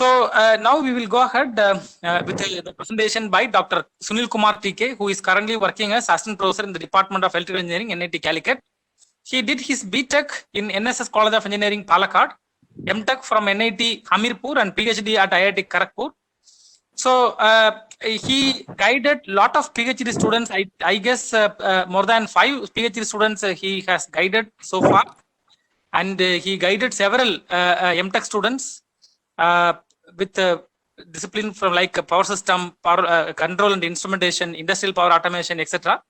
So now we will go ahead with the presentation by Dr. Sunil Kumar TK, who is currently working as assistant professor in the Department of Electrical Engineering, NIT Calicut. He did his BTech in NSS College of Engineering, Palakkad, MTech from NIT Hamirpur, and PhD at IIT Kharagpur. So he guided lot of PhD students. I guess more than 5 PhD students he has guided so far, and he guided several MTech students with discipline from like power system, power control and instrumentation, industrial power automation, etc.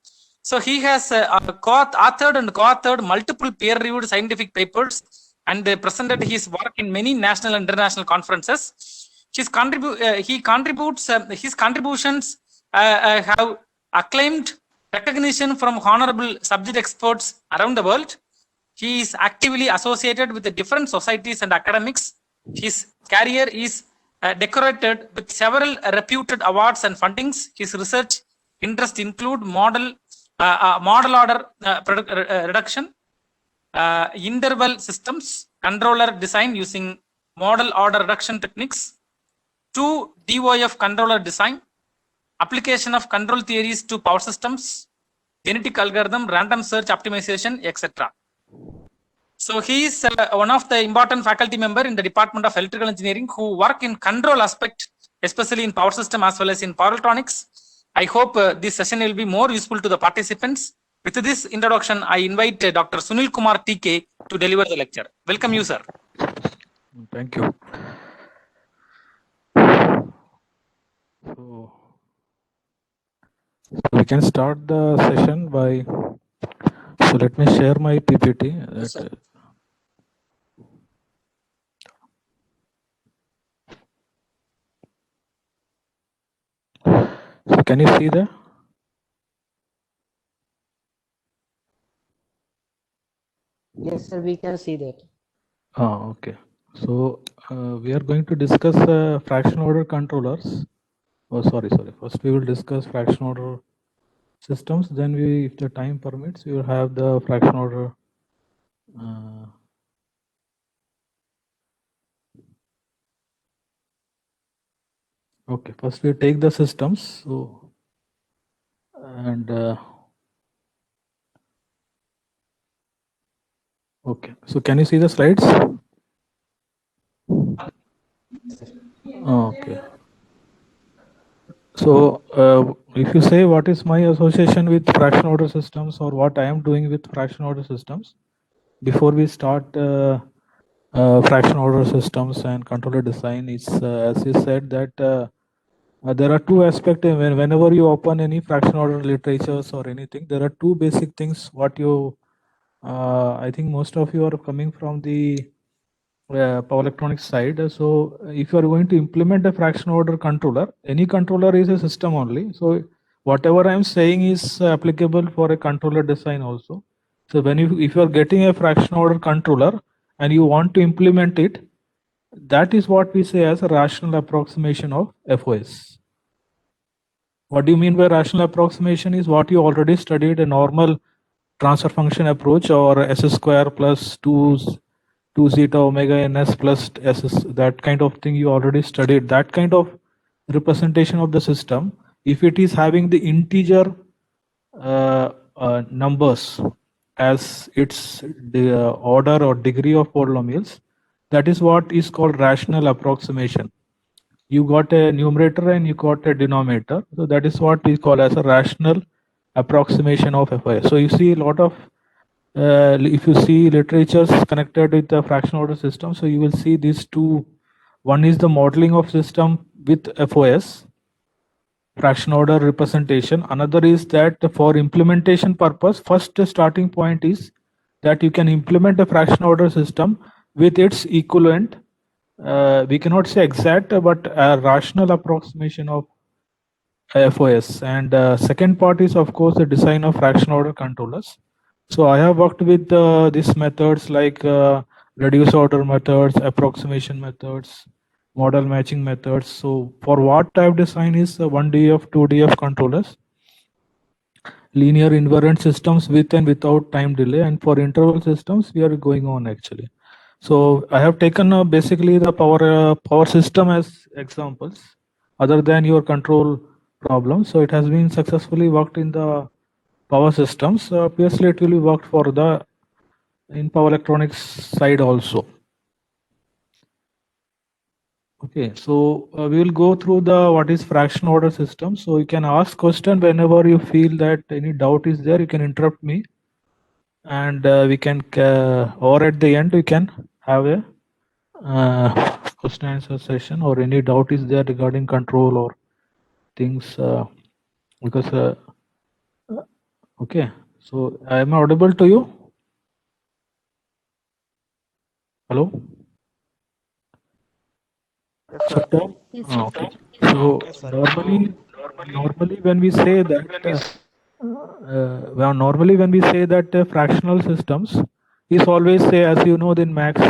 So he has co-authored multiple peer-reviewed scientific papers and presented his work in many national and international conferences. His contributions have acclaimed recognition from honorable subject experts around the world. He is actively associated with the different societies and academics. His career is decorated with several reputed awards and fundings. His research interests include model order reduction, interval systems, controller design using model order reduction techniques, 2 DOF controller design, application of control theories to power systems, genetic algorithm, random search optimization, etc. So he is one of the important faculty member in the Department of Electrical Engineering who work in control aspect, especially in power system as well as in power electronics. I hope this session will be more useful to the participants. With this introduction, I invite Dr. Sunil Kumar TK to deliver the lecture. Welcome you, sir. Thank you. So we can start the session by, so let me share my PPT. Yes, sir. So can you see that? Yes, sir, we can see that. Oh, okay. So we are going to discuss fraction order controllers. Oh, sorry. First we will discuss fraction order systems. Then we, if the time permits, we will have the fraction order. Okay, first we take the systems. So, and okay, so can you see the slides? Okay. So if you say what is my association with fraction order systems or what I am doing with fraction order systems, before we start fraction order systems and controller design, is as you said that there are two aspects. Whenever you open any fraction order literatures or anything, there are two basic things what you I think most of you are coming from the power electronics side. So if you are going to implement a fraction order controller, any controller is a system only. So whatever I am saying is applicable for a controller design also. So when if you are getting a fraction order controller and you want to implement it, that is what we say as a rational approximation of FOS. What do you mean by rational approximation is what you already studied, a normal transfer function approach or S square plus 2 zeta omega ns plus s, that kind of thing you already studied. That kind of representation of the system, if it is having the integer numbers as its order or degree of polynomials, that is what is called rational approximation. You got a numerator and you got a denominator, so that is what we call as a rational approximation of FOS. So you see a lot of if you see literatures connected with the fraction order system, so you will see these two. One is the modeling of system with FOS, fraction order representation. Another is that for implementation purpose, first starting point is that you can implement a fraction order system with its equivalent. We cannot say exact, but a rational approximation of FOS. And second part is of course the design of fraction order controllers. So I have worked with these methods like reduced order methods, approximation methods, model matching methods. So for what I have designed is 1DF, 2DF controllers, linear invariant systems with and without time delay, and for interval systems we are going on actually. So I have taken basically the power system as examples, other than your control problem. So it has been successfully worked in the power systems. So obviously, it will be worked for the in power electronics side also. Okay, so we will go through the what is fraction order system. So you can ask question whenever you feel that any doubt is there. You can interrupt me, and we can or at the end we can have a question answer session, or any doubt is there regarding control or things, because okay. So I am audible to you? Hello? Sir? Yes, Ah, sir. okay. So normally when we say that normally when we say that fractional systems is always say, as you know, in max,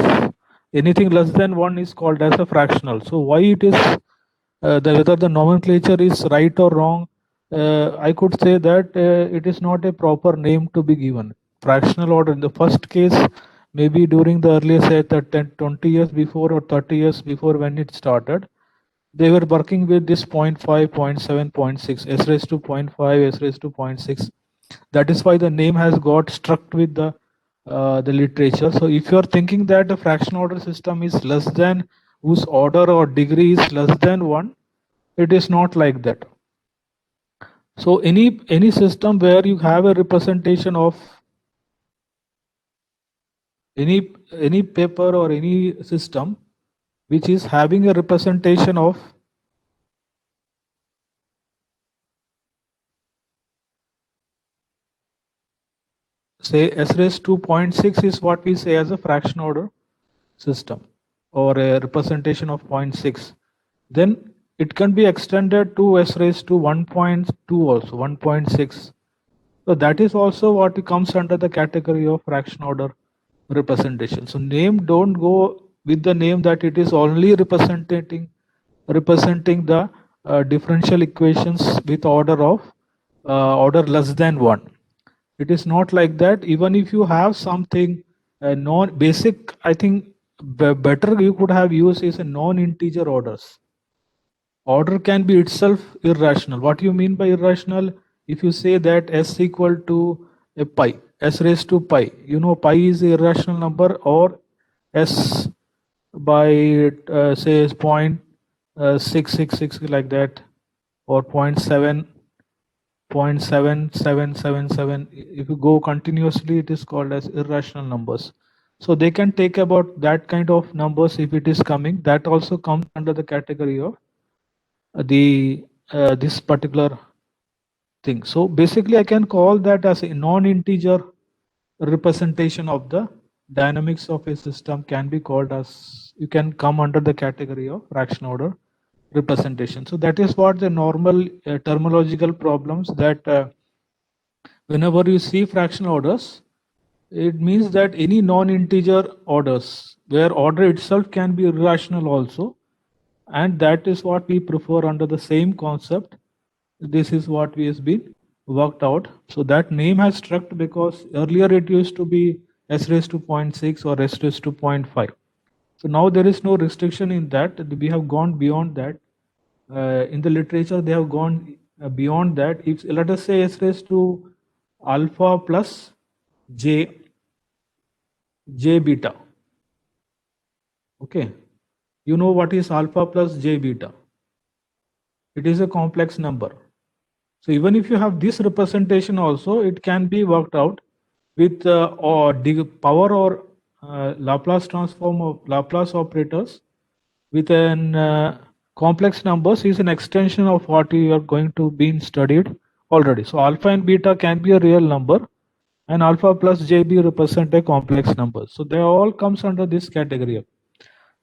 anything less than 1 is called as a fractional. So why it is whether the nomenclature is right or wrong, I could say that it is not a proper name to be given. Fractional order in the first case, maybe during the earlier, say, 10, 20 years before or 30 years before when it started, they were working with this 0.5, 0.7, 0.6, s raised to 0.5, s raised to 0.6. That is why the name has got struck with the literature. So if you are thinking that the fraction order system is less than, whose order or degree is less than 1, it is not like that. So any system where you have a representation of any paper or any system which is having a representation of say s raised to 0.6 is what we say as a fraction order system, or a representation of 0.6, then it can be extended to s raised to 1.2 also, 1.6. So that is also what comes under the category of fraction order representation. So name don't go with the name that it is only representing the differential equations with order of order less than 1. It is not like that. Even if you have something non basic, I think better you could have used is a non-integer orders. Order can be itself irrational. What do you mean by irrational? If you say that s equal to a pi, s raised to pi, you know pi is a irrational number, or s by say 0.666 like that, or 0.7777. If you go continuously, it is called as irrational numbers. So they can take about that kind of numbers. If it is coming, that also comes under the category of the this particular thing. So basically I can call that as a non-integer representation of the dynamics of a system, can be called as, you can come under the category of fraction order representation. So that is what the normal terminological problems, that whenever you see fraction orders, it means that any non-integer orders where order itself can be irrational also, and that is what we prefer under the same concept. This is what we has been worked out. So that name has struck because earlier it used to be s raised to 0.6 or s raised to 0.5. So now there is no restriction in that. We have gone beyond that. In the literature, they have gone beyond that. If let us say s raised to alpha plus j beta. Okay, you know what is alpha plus j beta? It is a complex number. So even if you have this representation also, it can be worked out with or the power or Laplace transform of Laplace operators with an complex numbers is an extension of what you are going to be studied already. So alpha and beta can be a real number, and alpha plus JB represent a complex number. So they all comes under this category.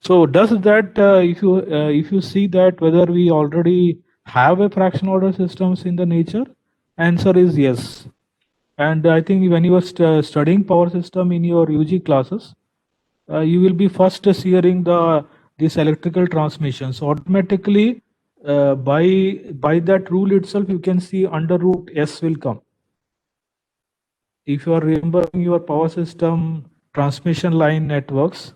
So does that if you see that whether we already have a fraction order systems in the nature, answer is yes. And I think when you are studying power system in your UG classes, you will be first hearing this electrical transmissions. Automatically by that rule itself, you can see under root S will come. If you are remembering your power system transmission line networks,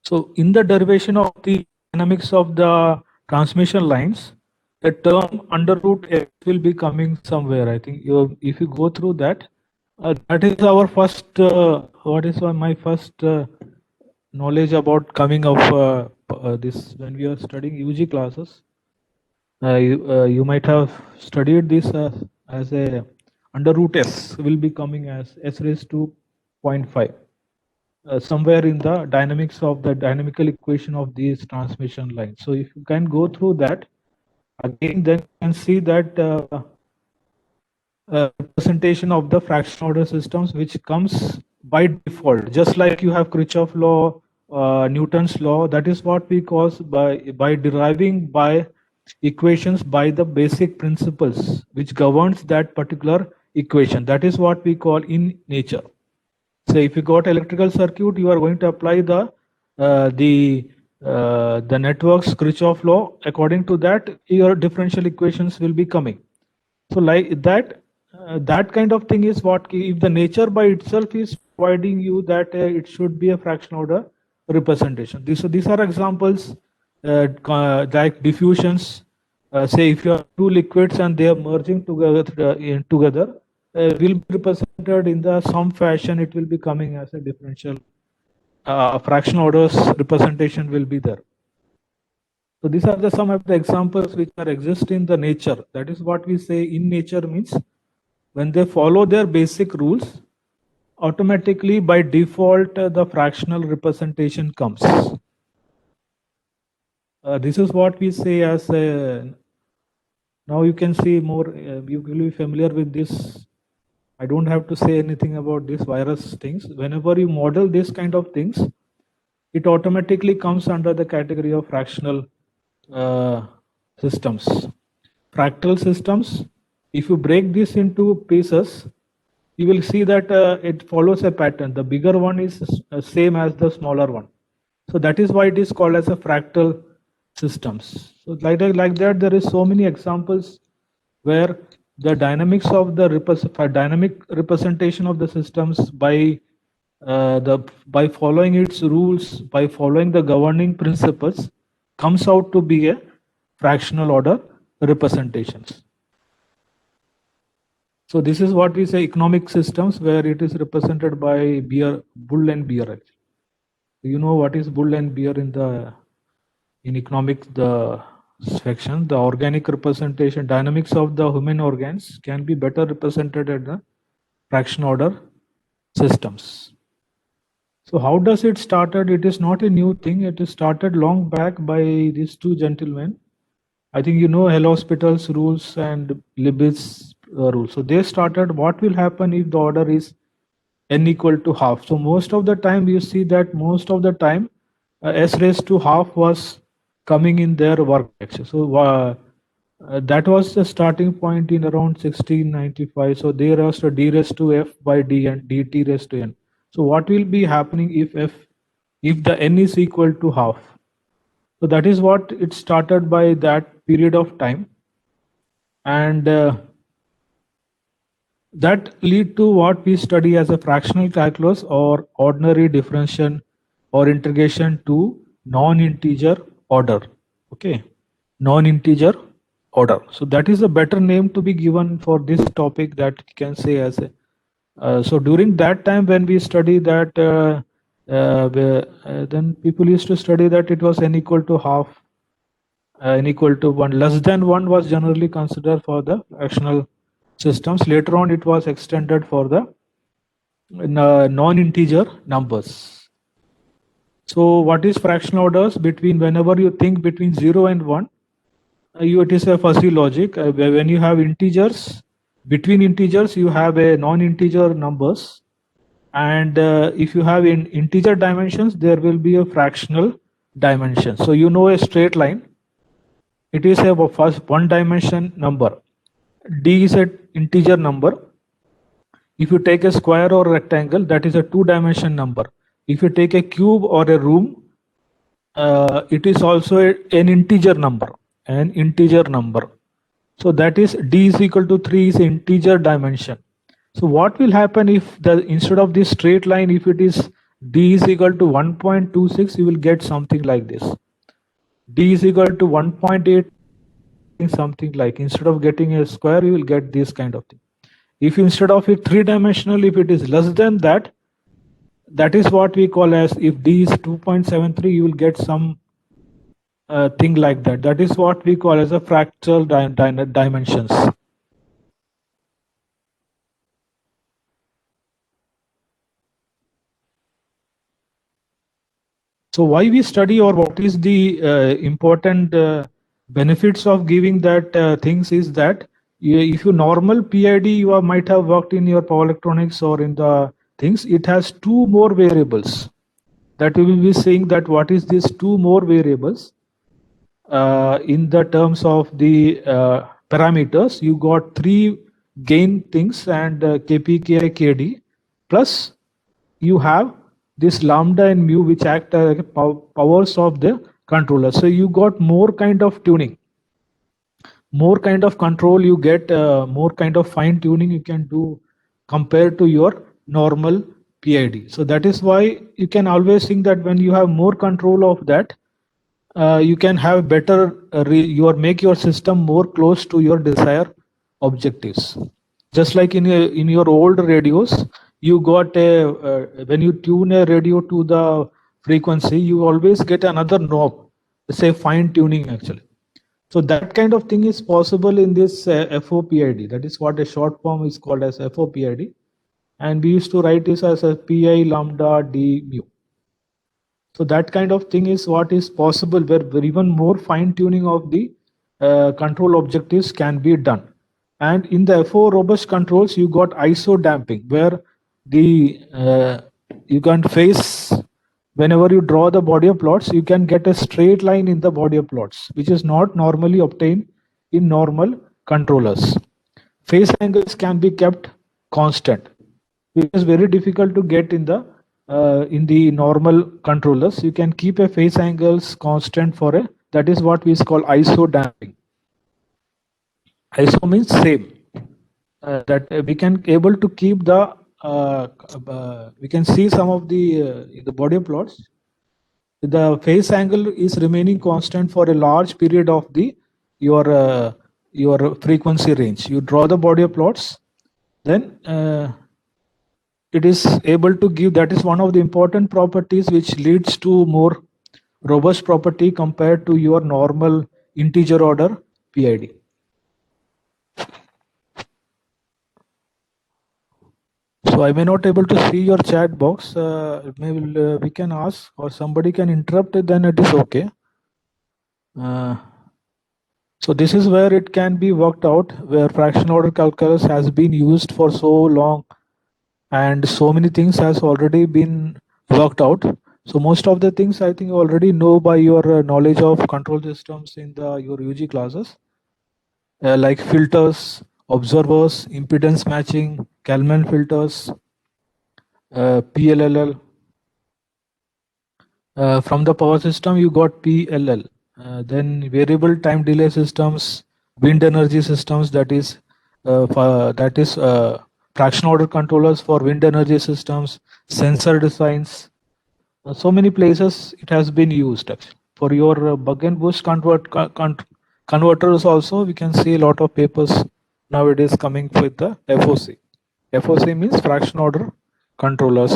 So in the derivation of the dynamics of the transmission lines, the term under root x will be coming somewhere. I think if you go through that, that is our first, what is my first knowledge about coming of this when we are studying UG classes. You might have studied this as a under root s will be coming as s raised to 0.5. Somewhere in the dynamics of the dynamical equation of these transmission lines. So if you can go through that again, then you can see that representation of the fraction order systems which comes by default, just like you have Kirchhoff law, Newton's law. That is what we call by deriving by equations by the basic principles which governs that particular equation. That is what we call in nature. So if you got electrical circuit, you are going to apply the network's Kirchhoff law. According to that, your differential equations will be coming. So like that, that kind of thing is what if the nature by itself is providing you that it should be a fraction order representation. These are examples like diffusions. Say if you have two liquids and they are merging together, will be represented in the some fashion. It will be coming as a differential fraction orders representation will be there. So these are some of the examples which are exist in the nature. That is what we say in nature means when they follow their basic rules, automatically by default the fractional representation comes. This is what we say as a, now you can see more, you will be familiar with this. I don't have to say anything about this virus things. Whenever you model this kind of things, it automatically comes under the category of fractional systems. Fractal systems, if you break this into pieces, you will see that it follows a pattern. The bigger one is same as the smaller one. So that is why it is called as a fractal systems. So like that, there is so many examples where the dynamics of the dynamic representation of the systems by following its rules, by following the governing principles, comes out to be a fractional order representations. So this is what we say economic systems, where it is represented by bull and bear. Actually, you know what is bull and bear in economics, the section. The organic representation, dynamics of the human organs can be better represented at the fraction order systems. So how does it started? It is not a new thing. It is started long back by these two gentlemen. I think you know L-Hospital's rules and Libet's rules. So they started what will happen if the order is n equal to half. So most of the time you see that most of the time s raised to half was coming in their work actually. So that was the starting point in around 1695. So there was a d raised to f by d and dt raised to n. So what will be happening if the n is equal to half? So that is what it started by that period of time, and that lead to what we study as a fractional calculus or ordinary differentiation or integration to non-integer order. Okay, non-integer order. So that is a better name to be given for this topic, that you can say as a so during that time when we study that then people used to study that it was n equal to half, n equal to 1, less than 1 was generally considered for the fractional systems. Later on it was extended for the non-integer numbers. So what is fractional orders? Between, whenever you think between 0 and 1, it is a fuzzy logic. When you have integers, between integers you have a non-integer numbers, and if you have in integer dimensions there will be a fractional dimension. So you know a straight line, it is a first one dimension number. D is an integer number. If you take a square or rectangle, that is a two-dimension number. If you take a cube or a room, it is also an integer number. An integer number. So that is d is equal to 3 is integer dimension. So what will happen if the instead of this straight line, if it is D is equal to 1.26, you will get something like this. D is equal to 1.8, something like, instead of getting a square, you will get this kind of thing. If you, instead of it three-dimensional, if it is less than that, that is what we call as, if D is 2.73, you will get some thing like that. That is what we call as a fractal dimensions. So why we study, or what is the important benefits of giving that things is that if you normal PID, you might have worked in your power electronics or in the things, it has two more variables that we will be saying that what is these two more variables in the terms of the parameters. You got three gain things and KP, Ki, KD, plus you have this lambda and mu which act as powers of the controller. So you got more kind of tuning, more kind of control, you get more kind of fine tuning you can do compared to your normal PID. So that is why you can always think that when you have more control of that, you can have better, make your system more close to your desired objectives. Just like in your old radios, you got a when you tune a radio to the frequency, you always get another knob, say fine tuning actually. So that kind of thing is possible in this FOPID. That is what a short form is called as FOPID, and we used to write this as a PI lambda D mu. So that kind of thing is what is possible, where even more fine tuning of the control objectives can be done. And in the FO robust controls, you got ISO damping, where the you can face, whenever you draw the Bode plots, you can get a straight line in the Bode plots, which is not normally obtained in normal controllers. Phase angles can be kept constant, which is very difficult to get in the normal controllers. You can keep a phase angles constant for a, that is what we call ISO damping. ISO means same. That we can able to keep the we can see some of the Bode plots. The phase angle is remaining constant for a large period of the your frequency range. You draw the Bode plots, then it is able to give, that is one of the important properties which leads to more robust property compared to your normal integer order PID. So I may not able to see your chat box. Maybe we can ask, or somebody can interrupt it, then it is okay. So this is where it can be worked out, where fraction order calculus has been used for so long and so many things has already been worked out. So most of the things I think you already know by your knowledge of control systems in your UG classes, like filters, observers, impedance matching, Kalman filters, PLL. From the power system, you got PLL. Then variable time delay systems, wind energy systems, that is fraction order controllers for wind energy systems, sensor designs. So many places it has been used. For your buck and boost converters also, we can see a lot of papers nowadays coming with the FOC. FOC means fraction order controllers.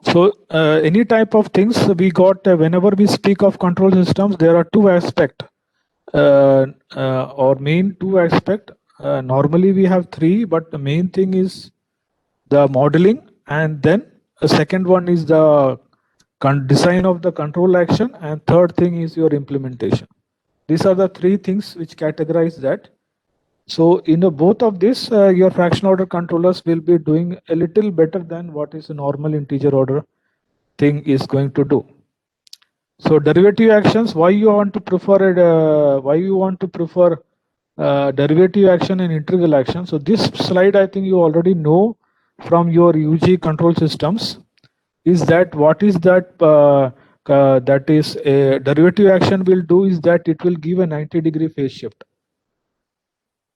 So any type of things we got, whenever we speak of control systems, there are two aspects or main two aspects. Normally we have three, but the main thing is the modeling, and then the second one is the design of the control action, and third thing is your implementation. These are the three things which categorize that. So in both of this, your fraction order controllers will be doing a little better than what is a normal integer order thing is going to do. So derivative actions, why you want to prefer derivative action and integral action? So this slide I think you already know from your UG control systems, is that what is that that is a derivative action will do is that it will give a 90-degree phase shift.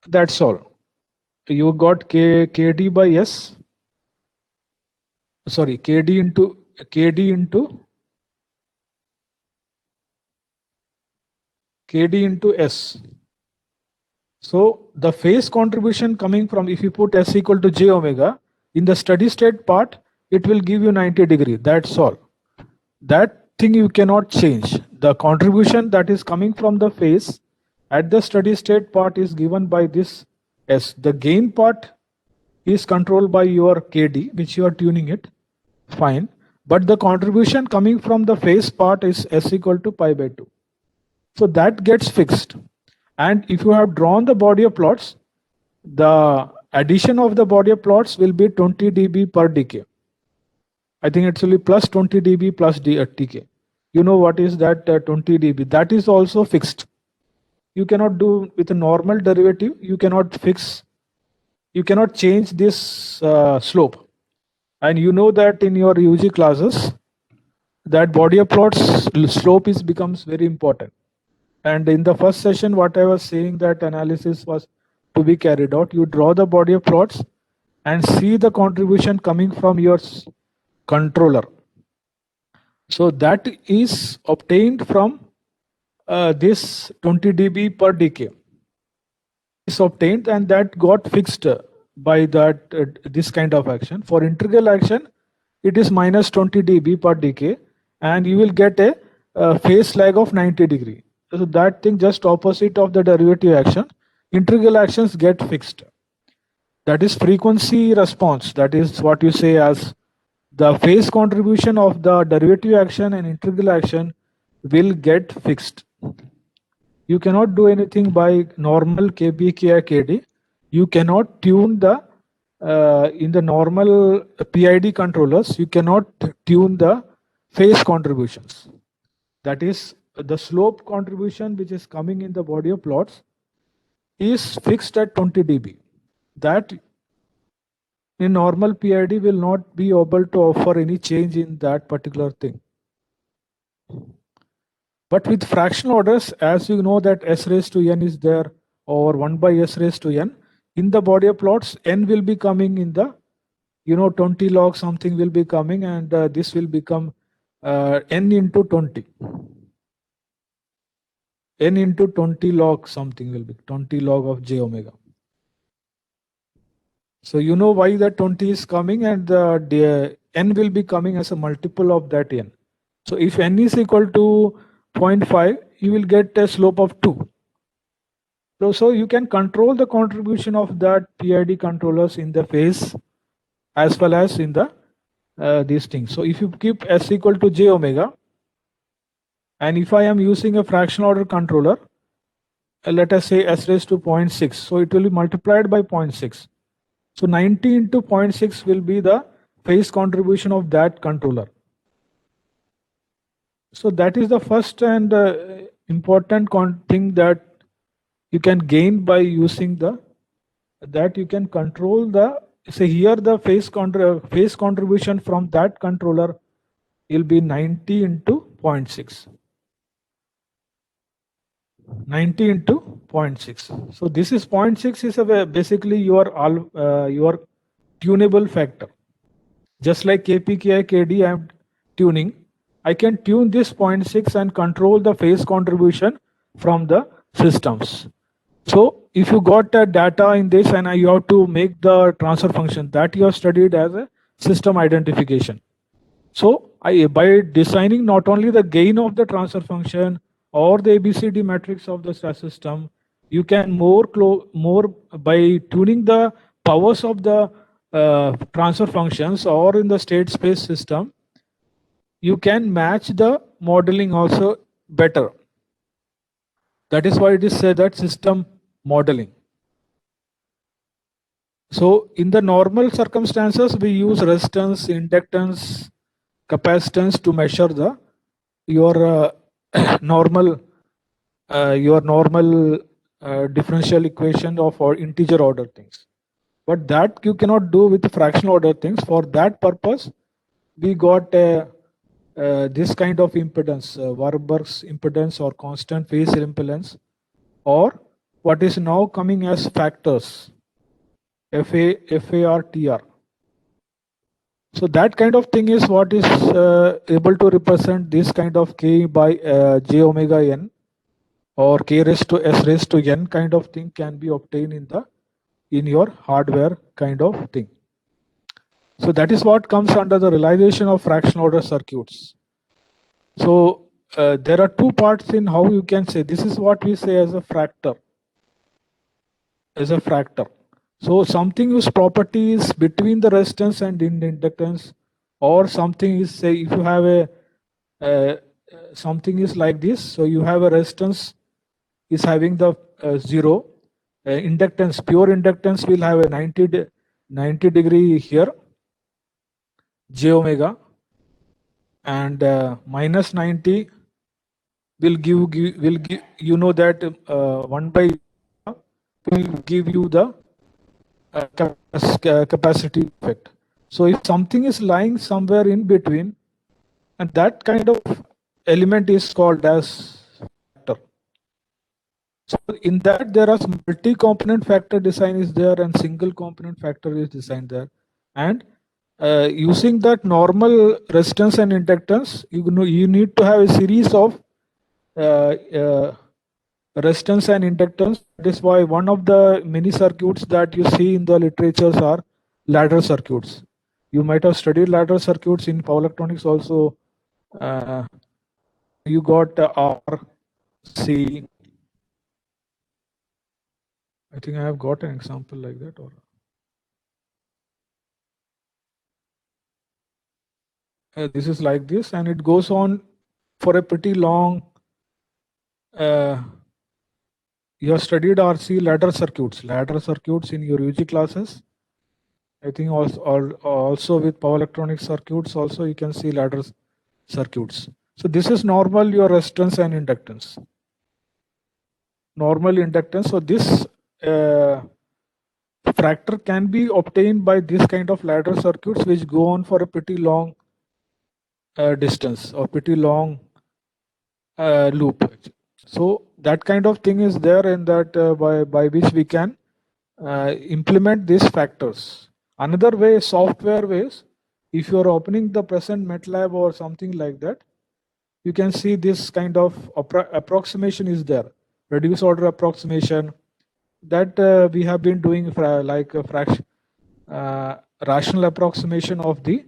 That's all. You got KD by S, sorry, KD into S. So the phase contribution coming from, if you put S equal to j omega, in the steady state part, it will give you 90 degree. That's all. That thing you cannot change. The contribution that is coming from the phase at the steady state part is given by this S. The gain part is controlled by your KD, which you are tuning it. Fine. But the contribution coming from the phase part is S equal to pi by 2. So that gets fixed. And if you have drawn the body of plots, the addition of the body of plots will be 20 dB per decay. I think it's only plus 20 dB plus decay. You know what is that 20 dB? That is also fixed. You cannot do with a normal derivative. You cannot fix. You cannot change this slope. And you know that in your UG classes, that body of plots slope becomes very important. And in the first session, what I was saying, that analysis was to be carried out. You draw the body of plots and see the contribution coming from your controller. So that is obtained from this 20 dB per decay. Is obtained, and that got fixed by that this kind of action. For integral action, it is minus 20 dB per decay, and you will get a phase lag of 90 degree. So that thing just opposite of the derivative action. Integral actions get fixed. That is frequency response. That is what you say as the phase contribution of the derivative action and integral action will get fixed. You cannot do anything by normal KB, Ki, KD. You cannot tune the in the normal PID controllers. You cannot tune the phase contributions. That is, the slope contribution which is coming in the body of plots is fixed at 20 dB. That in normal PID will not be able to offer any change in that particular thing. But with fractional orders, as you know that S raised to n is there, or 1 by S raised to n, in the body of plots, n will be coming in the, 20 log something will be coming, and this will become n into 20. N into 20 log something will be 20 log of j omega. So you know why that 20 is coming, and the n will be coming as a multiple of that n. So if n is equal to 0.5, you will get a slope of 2. So you can control the contribution of that PID controllers in the phase as well as in the these things. So if you keep S equal to j omega, and if I am using a fractional order controller, let us say S raised to 0.6, so it will be multiplied by 0.6. So 90 into 0.6 will be the phase contribution of that controller. So that is the first and important thing that you can gain by using that you can control the, say here the phase contribution from that controller will be 90 into 0.6. 90 into 0.6. So this is 0.6 is basically your tunable factor. Just like KP, Ki, KD I am tuning, I can tune this 0.6 and control the phase contribution from the systems. So if you got data in this and you have to make the transfer function, that you have studied as a system identification. So by designing not only the gain of the transfer function or the ABCD matrix of the system, you can more by tuning the powers of the transfer functions or in the state space system, you can match the modeling also better. That is why it is said that system modeling. So in the normal circumstances, we use resistance, inductance, capacitance to measure your normal differential equation of or integer order things. But that you cannot do with fractional order things. For that purpose, we got this kind of impedance, Warburg's impedance or constant phase impedance, or what is now coming as factors, FAR, TR. So that kind of thing is what is able to represent this kind of k by j omega n, or k raised to s raised to n kind of thing can be obtained in your hardware kind of thing. So that is what comes under the realization of fraction order circuits. So there are two parts in how you can say this is what we say as a fractal. As a fractal. So something whose property is between the resistance and inductance, or something is, say, if you have a something is like this. So you have a resistance is having the 0, inductance, pure inductance will have a 90 degree here, j omega, and minus 90 will give you know that 1 by will give you the capacity effect. So if something is lying somewhere in between, and that kind of element is called as factor. So in that there are multi-component factor design is there, and single component factor is designed there. And using that normal resistance and inductance, you need to have a series of resistance and inductance. That is why one of the many circuits that you see in the literatures are ladder circuits. You might have studied ladder circuits in power electronics also. You got R, C. I think I have got an example like that. Or this is like this, and it goes on for a pretty long. You have studied RC ladder circuits in your UG classes. I think also with power electronic circuits also you can see ladder circuits. So this is normal your resistance and inductance. Normal inductance. So this fractal can be obtained by this kind of ladder circuits which go on for a pretty long distance or pretty long loop. So that kind of thing is there, in that by which we can implement these factors. Another way, software ways, if you are opening the present MATLAB or something like that, you can see this kind of approximation is there. Reduced order approximation that we have been doing for like a fraction, rational approximation of the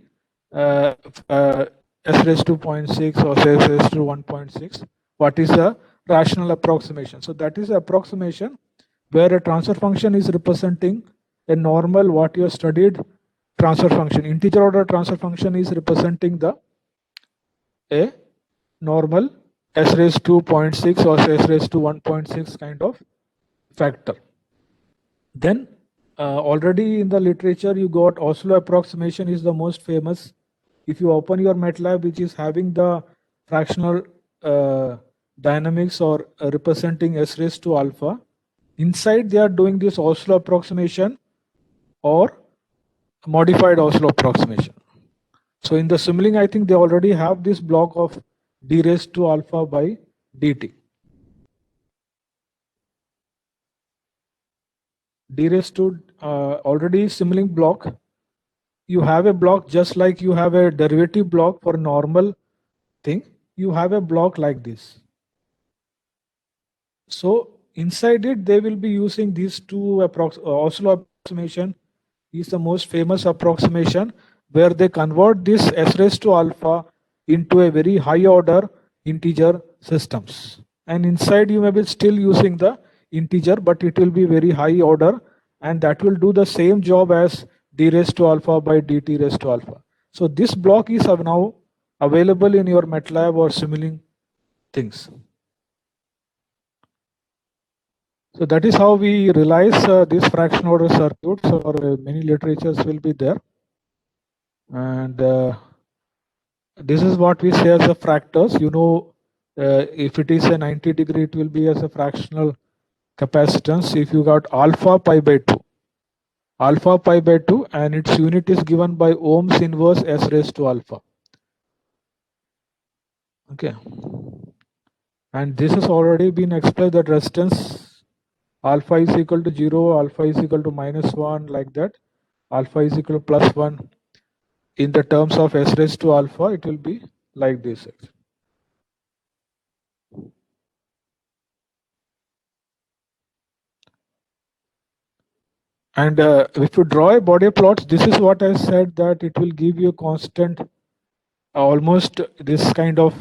s raised to 0.6 or s raised to 1.6. What is a rational approximation? So that is an approximation where a transfer function is representing a normal what you have studied transfer function. Integer order transfer function is representing the a normal s raised to 0.6 or s raised to 1.6 kind of factor. Then already in the literature you got Oslo approximation is the most famous. If you open your MATLAB which is having the fractional dynamics or representing s raised to alpha, inside they are doing this Oslo approximation or modified Oslo approximation. So in the Simulink, I think they already have this block of d raised to alpha by dt. D raised to already Simulink block. You have a block just like you have a derivative block for normal thing. You have a block like this. So inside it, they will be using these two Oslo approximation is the most famous approximation, where they convert this s raised to alpha into a very high order integer systems. And inside you may be still using the integer, but it will be very high order, and that will do the same job as d raised to alpha by dt raised to alpha. So this block is now available in your MATLAB or Simulink things. So that is how we realize these fraction order circuits, or many literatures will be there. And this is what we say as a fractals. You know, if it is a 90 degree, it will be as a fractional capacitance. If you got alpha pi by 2, and its unit is given by ohms inverse s raised to alpha. Okay. And this has already been explained, that resistance alpha is equal to 0, alpha is equal to -1, like that, alpha is equal to +1. in the terms of s raised to alpha, it will be like this. And if you draw a body plot, this is what I said, that it will give you constant, almost this kind of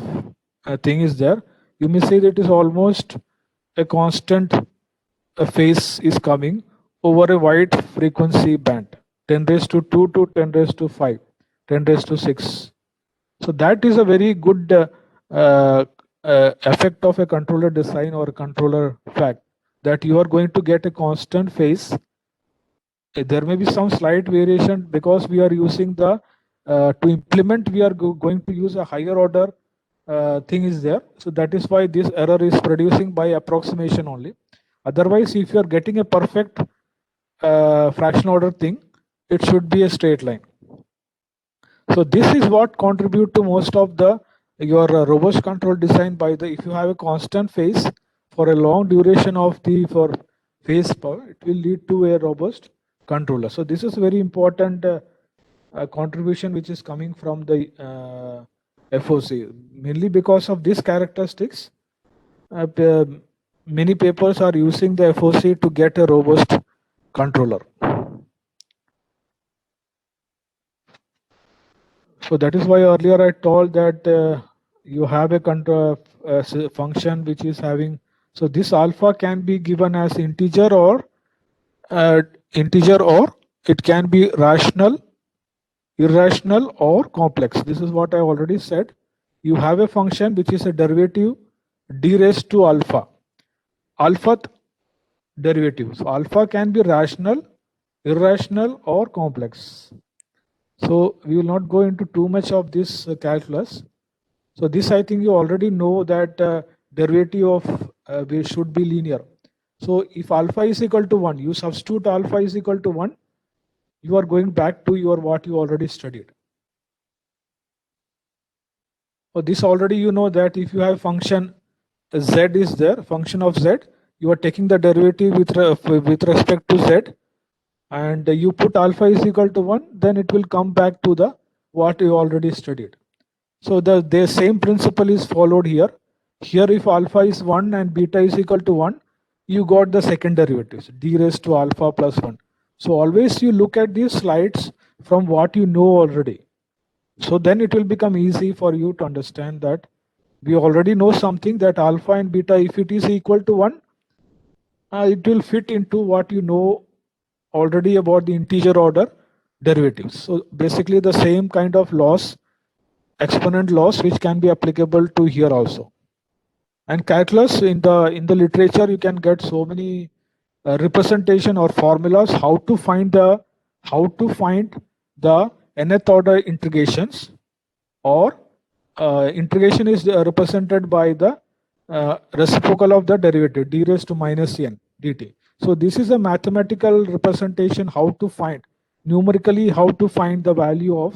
thing is there. You may say that it is almost a constant phase is coming over a wide frequency band, 10 raised to 2 to 10 raised to 5, 10 raised to 6. So that is a very good effect of a controller design or controller fact, that you are going to get a constant phase. There may be some slight variation because we are using the to implement, we are going to use a higher order thing is there. So that is why this error is producing by approximation only. Otherwise, if you are getting a perfect fraction order thing, it should be a straight line. So this is what contribute to most of the your robust control design. By the, if you have a constant phase for a long duration of the for phase power, it will lead to a robust controller. So this is very important contribution which is coming from the FOC, mainly because of these characteristics. Many papers are using the FOC to get a robust controller. So that is why earlier I told that you have a control function which is having, so this alpha can be given as integer or it can be rational, irrational or complex. This is what I already said. You have a function which is a derivative d raised to alpha, alpha derivative. So alpha can be rational, irrational or complex. So we will not go into too much of this calculus. So this, I think you already know that derivative of we should be linear. So if alpha is equal to 1, you substitute alpha is equal to 1, you are going back to your what you already studied. So this already you know that if you have function z is there, function of z, you are taking the derivative with respect to z, and you put alpha is equal to 1, then it will come back to the what you already studied. So the same principle is followed here. Here if alpha is 1 and beta is equal to 1, you got the second derivatives, d raised to alpha plus 1. So always you look at these slides from what you know already. So then it will become easy for you to understand that we already know something, that alpha and beta, if it is equal to 1, it will fit into what you know already about the integer order derivatives. So basically the same kind of laws, exponent laws, which can be applicable to here also. And calculus, in the literature you can get so many representation or formulas how to find the nth order integrations, or integration is represented by the reciprocal of the derivative d raised to minus n dt. So this is a mathematical representation how to find numerically how to find the value of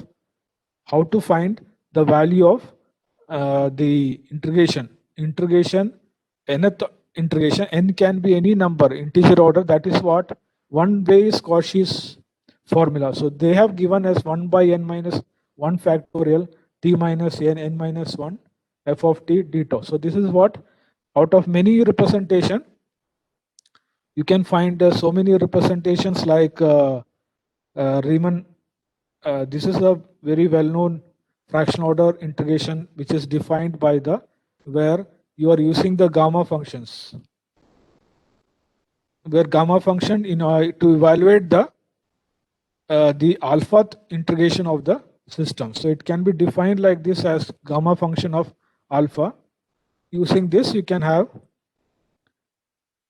the integration nth integration. N can be any number, integer order. That is what one way is Cauchy's formula. So they have given as 1 by n minus 1 factorial t minus n minus 1 f of t d tau. So this is what, out of many representation, you can find so many representations like Riemann. This is a very well-known fraction order integration which is defined by the, where you are using the gamma functions, where gamma function in to evaluate the alpha integration of the system. So it can be defined like this as gamma function of alpha. Using this you can have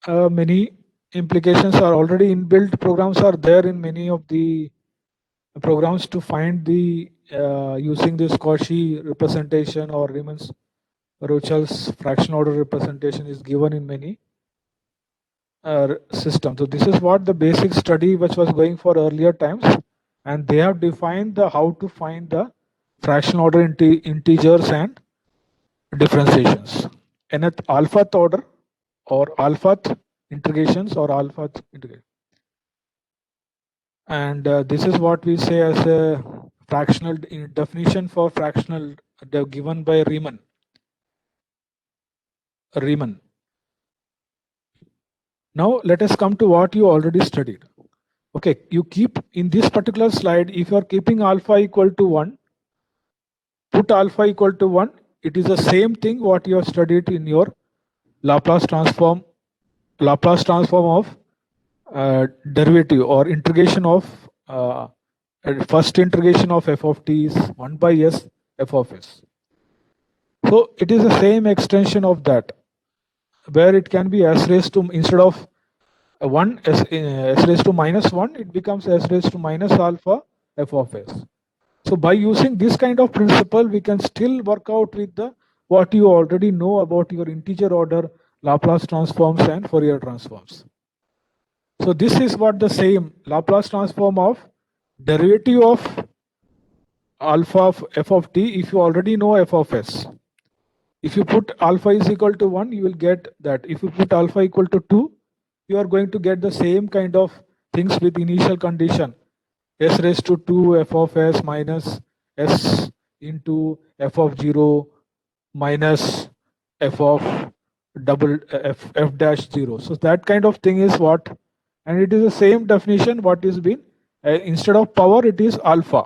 many implications are already inbuilt. Programs are there in many of the programs to find the using this Cauchy representation or Riemann-Rochell's fraction order representation is given in many systems. So this is what the basic study which was going for earlier times, and they have defined the how to find the fraction order integers and differentiations. Nth alpha order or alpha integrations or alpha integration. And this is what we say as a fractional definition for fractional given by Riemann. Now let us come to what you already studied. Okay, you keep in this particular slide, if you are keeping alpha equal to 1, put alpha equal to 1, it is the same thing what you have studied in your Laplace transform of derivative or integration of first integration of f of t is 1 by s f of s. So it is the same extension of that, where it can be s raised to, instead of 1 s raised to minus 1, it becomes s raised to minus alpha f of s. So by using this kind of principle, we can still work out with the what you already know about your integer order Laplace transforms and Fourier transforms. So this is what the same Laplace transform of derivative of alpha of f of t, if you already know f of s. If you put alpha is equal to 1, you will get that. If you put alpha equal to 2, you are going to get the same kind of things with initial condition. S raised to 2 f of s minus s into f of 0 minus f of f dash 0. So that kind of thing is what, and it is the same definition what is been, instead of power it is alpha.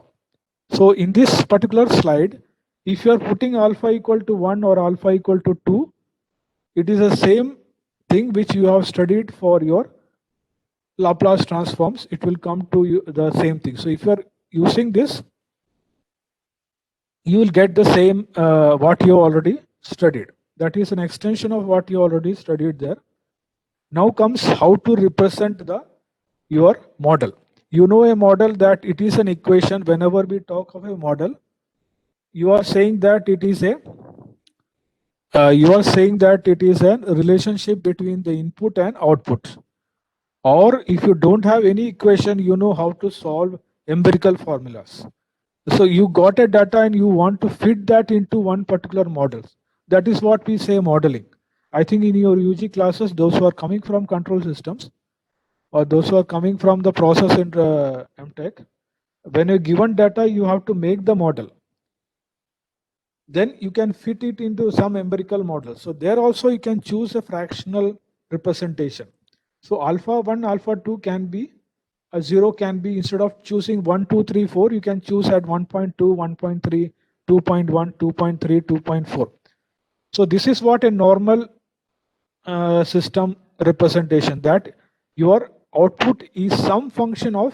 So in this particular slide, if you are putting alpha equal to 1 or alpha equal to 2, it is the same thing which you have studied for your Laplace transforms. It will come to you the same thing. So if you are using this, you will get the same what you already studied. That is an extension of what you already studied there. Now comes how to represent your model. You know a model that it is an equation. Whenever we talk of a model, you are saying that it is a relationship between the input and output. Or if you don't have any equation, you know how to solve empirical formulas. So you got a data and you want to fit that into one particular model. That is what we say modeling. I think in your UG classes, those who are coming from control systems or those who are coming from the process in MTech, when you're given data, you have to make the model. Then you can fit it into some empirical model. So there also you can choose a fractional representation. So alpha 1, alpha 2 can be, a 0 can be, instead of choosing 1, 2, 3, 4, you can choose at 1.2, 1.3, 2.1, 2.3, 2.4. So this is what a normal system representation, that your output is some function of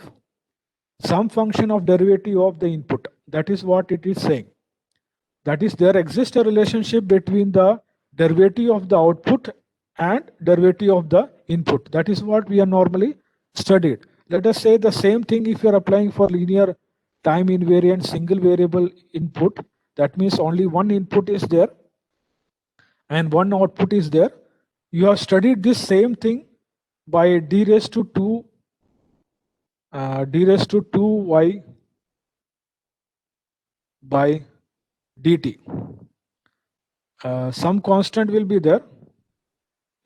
derivative of the input. That is what it is saying. That is, there exists a relationship between the derivative of the output and derivative of the input. That is what we are normally studied. Let us say the same thing if you are applying for linear time invariant single variable input. That means only one input is there and one output is there. You have studied this same thing by d raised to 2y by dt. Some constant will be there.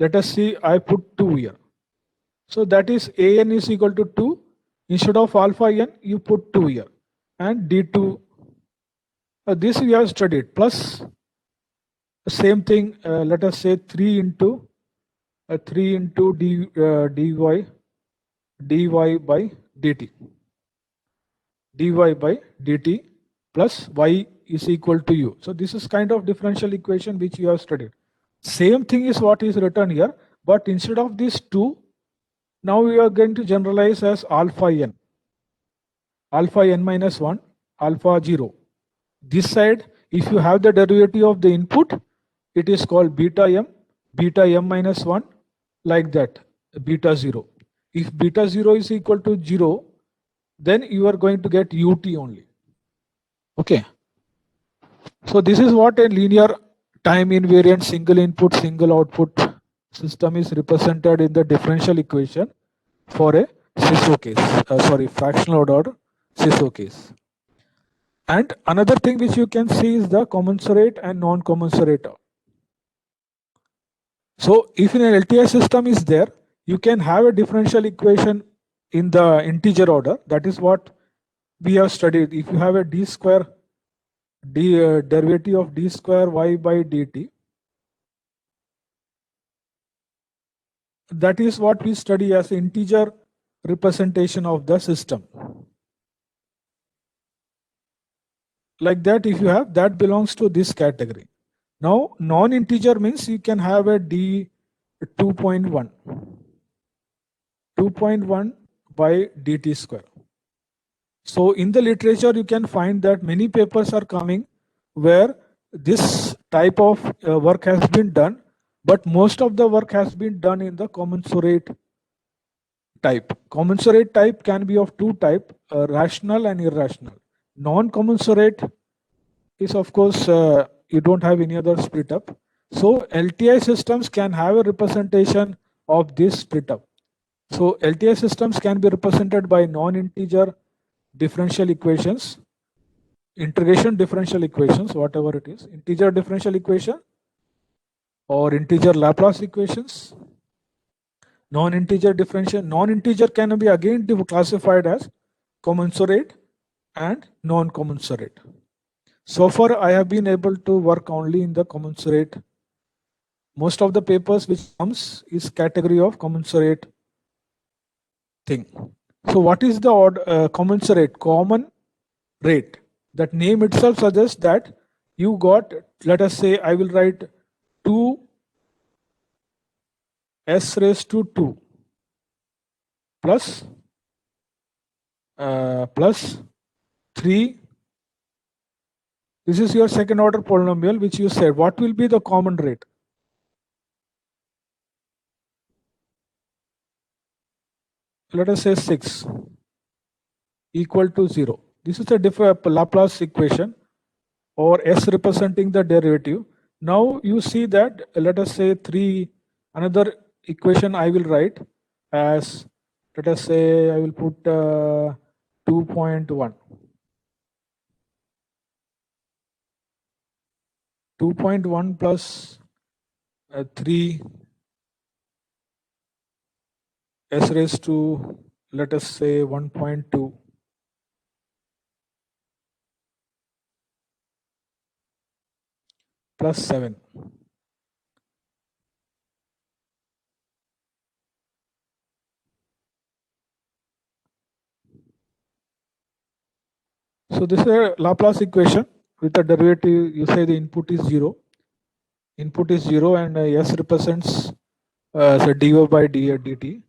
Let us see, I put 2 here. So that is an is equal to 2. Instead of alpha n, you put 2 here. And d2, this we have studied, plus the same thing, let us say 3 into dy by dt. dy by dt plus y is equal to u. So this is kind of differential equation which you have studied. Same thing is what is written here, but instead of this 2, now we are going to generalize as alpha n minus 1, alpha 0. This side, if you have the derivative of the input, it is called beta m minus 1, like that, beta 0. If beta 0 is equal to 0, then you are going to get ut only. Okay. So this is what a linear time invariant single input single output system is represented in the differential equation for a CISO case, fractional order CISO case. And another thing which you can see is the commensurate and non-commensurate. So if in an LTI system is there, you can have a differential equation in the integer order. That is what we have studied. If you have a d square derivative of d square y by dt, that is what we study as integer representation of the system. Like that, if you have, that belongs to this category. Now, non-integer means you can have a d 2.1 by dt square. So in the literature, you can find that many papers are coming where this type of work has been done, but most of the work has been done in the commensurate type. Commensurate type can be of two types, rational and irrational. Non-commensurate is, of course, you don't have any other split up. So LTI systems can have a representation of this split up. So LTI systems can be represented by non-integer differential equations, integration differential equations, whatever it is, integer differential equation or integer Laplace equations. Non-integer differential, non-integer can be again classified as commensurate and non-commensurate. So far, I have been able to work only in the commensurate. Most of the papers which comes is category of commensurate thing. So what is the commensurate? Common rate. That name itself suggests that you got, let us say, I will write 2 s raised to 2 plus 3. This is your second order polynomial which you said. What will be the common rate? Let us say 6 equal to 0. This is a Laplace equation or s representing the derivative. Now you see that, let us say 3, another equation I will write as, let us say I will put 2.1. 2.1 plus 3 s raised to, let us say 1.2 plus 7. So this is a Laplace equation with a derivative. You say the input is 0. Input is 0 and s represents so dy by dt.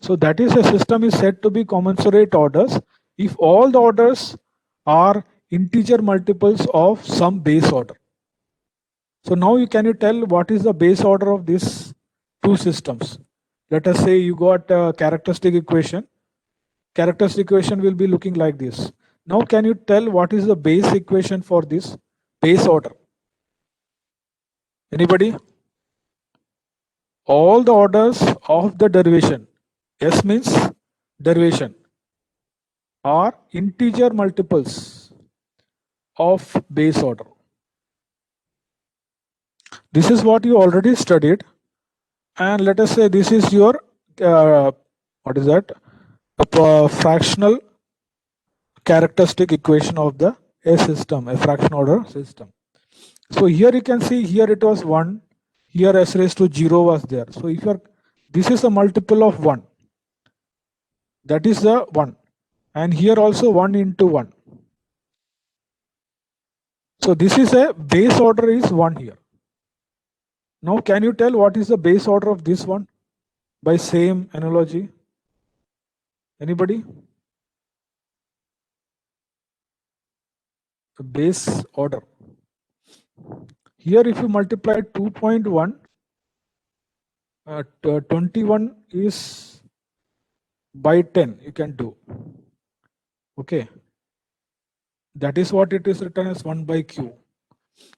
So that is, a system is said to be commensurate orders if all the orders are integer multiples of some base order. So now can you tell what is the base order of these two systems? Let us say you got a characteristic equation. Characteristic equation will be looking like this. Now can you tell what is the base equation for this base order? Anybody? All the orders of the derivation, S means derivation, are integer multiples of base order. This is what you already studied, and let us say this is your what is that? A fractional characteristic equation of the A system, a fraction order system. So here you can see, here it was 1, here s raised to 0 was there. So if you are, this is a multiple of 1, that is the 1, and here also 1 into 1. So this is a base order is 1 here. Now can you tell what is the base order of this one by same analogy? Anybody? The base order. Here if you multiply 2.1, 21 is by 10 you can do. Okay. That is what it is written as 1 by q.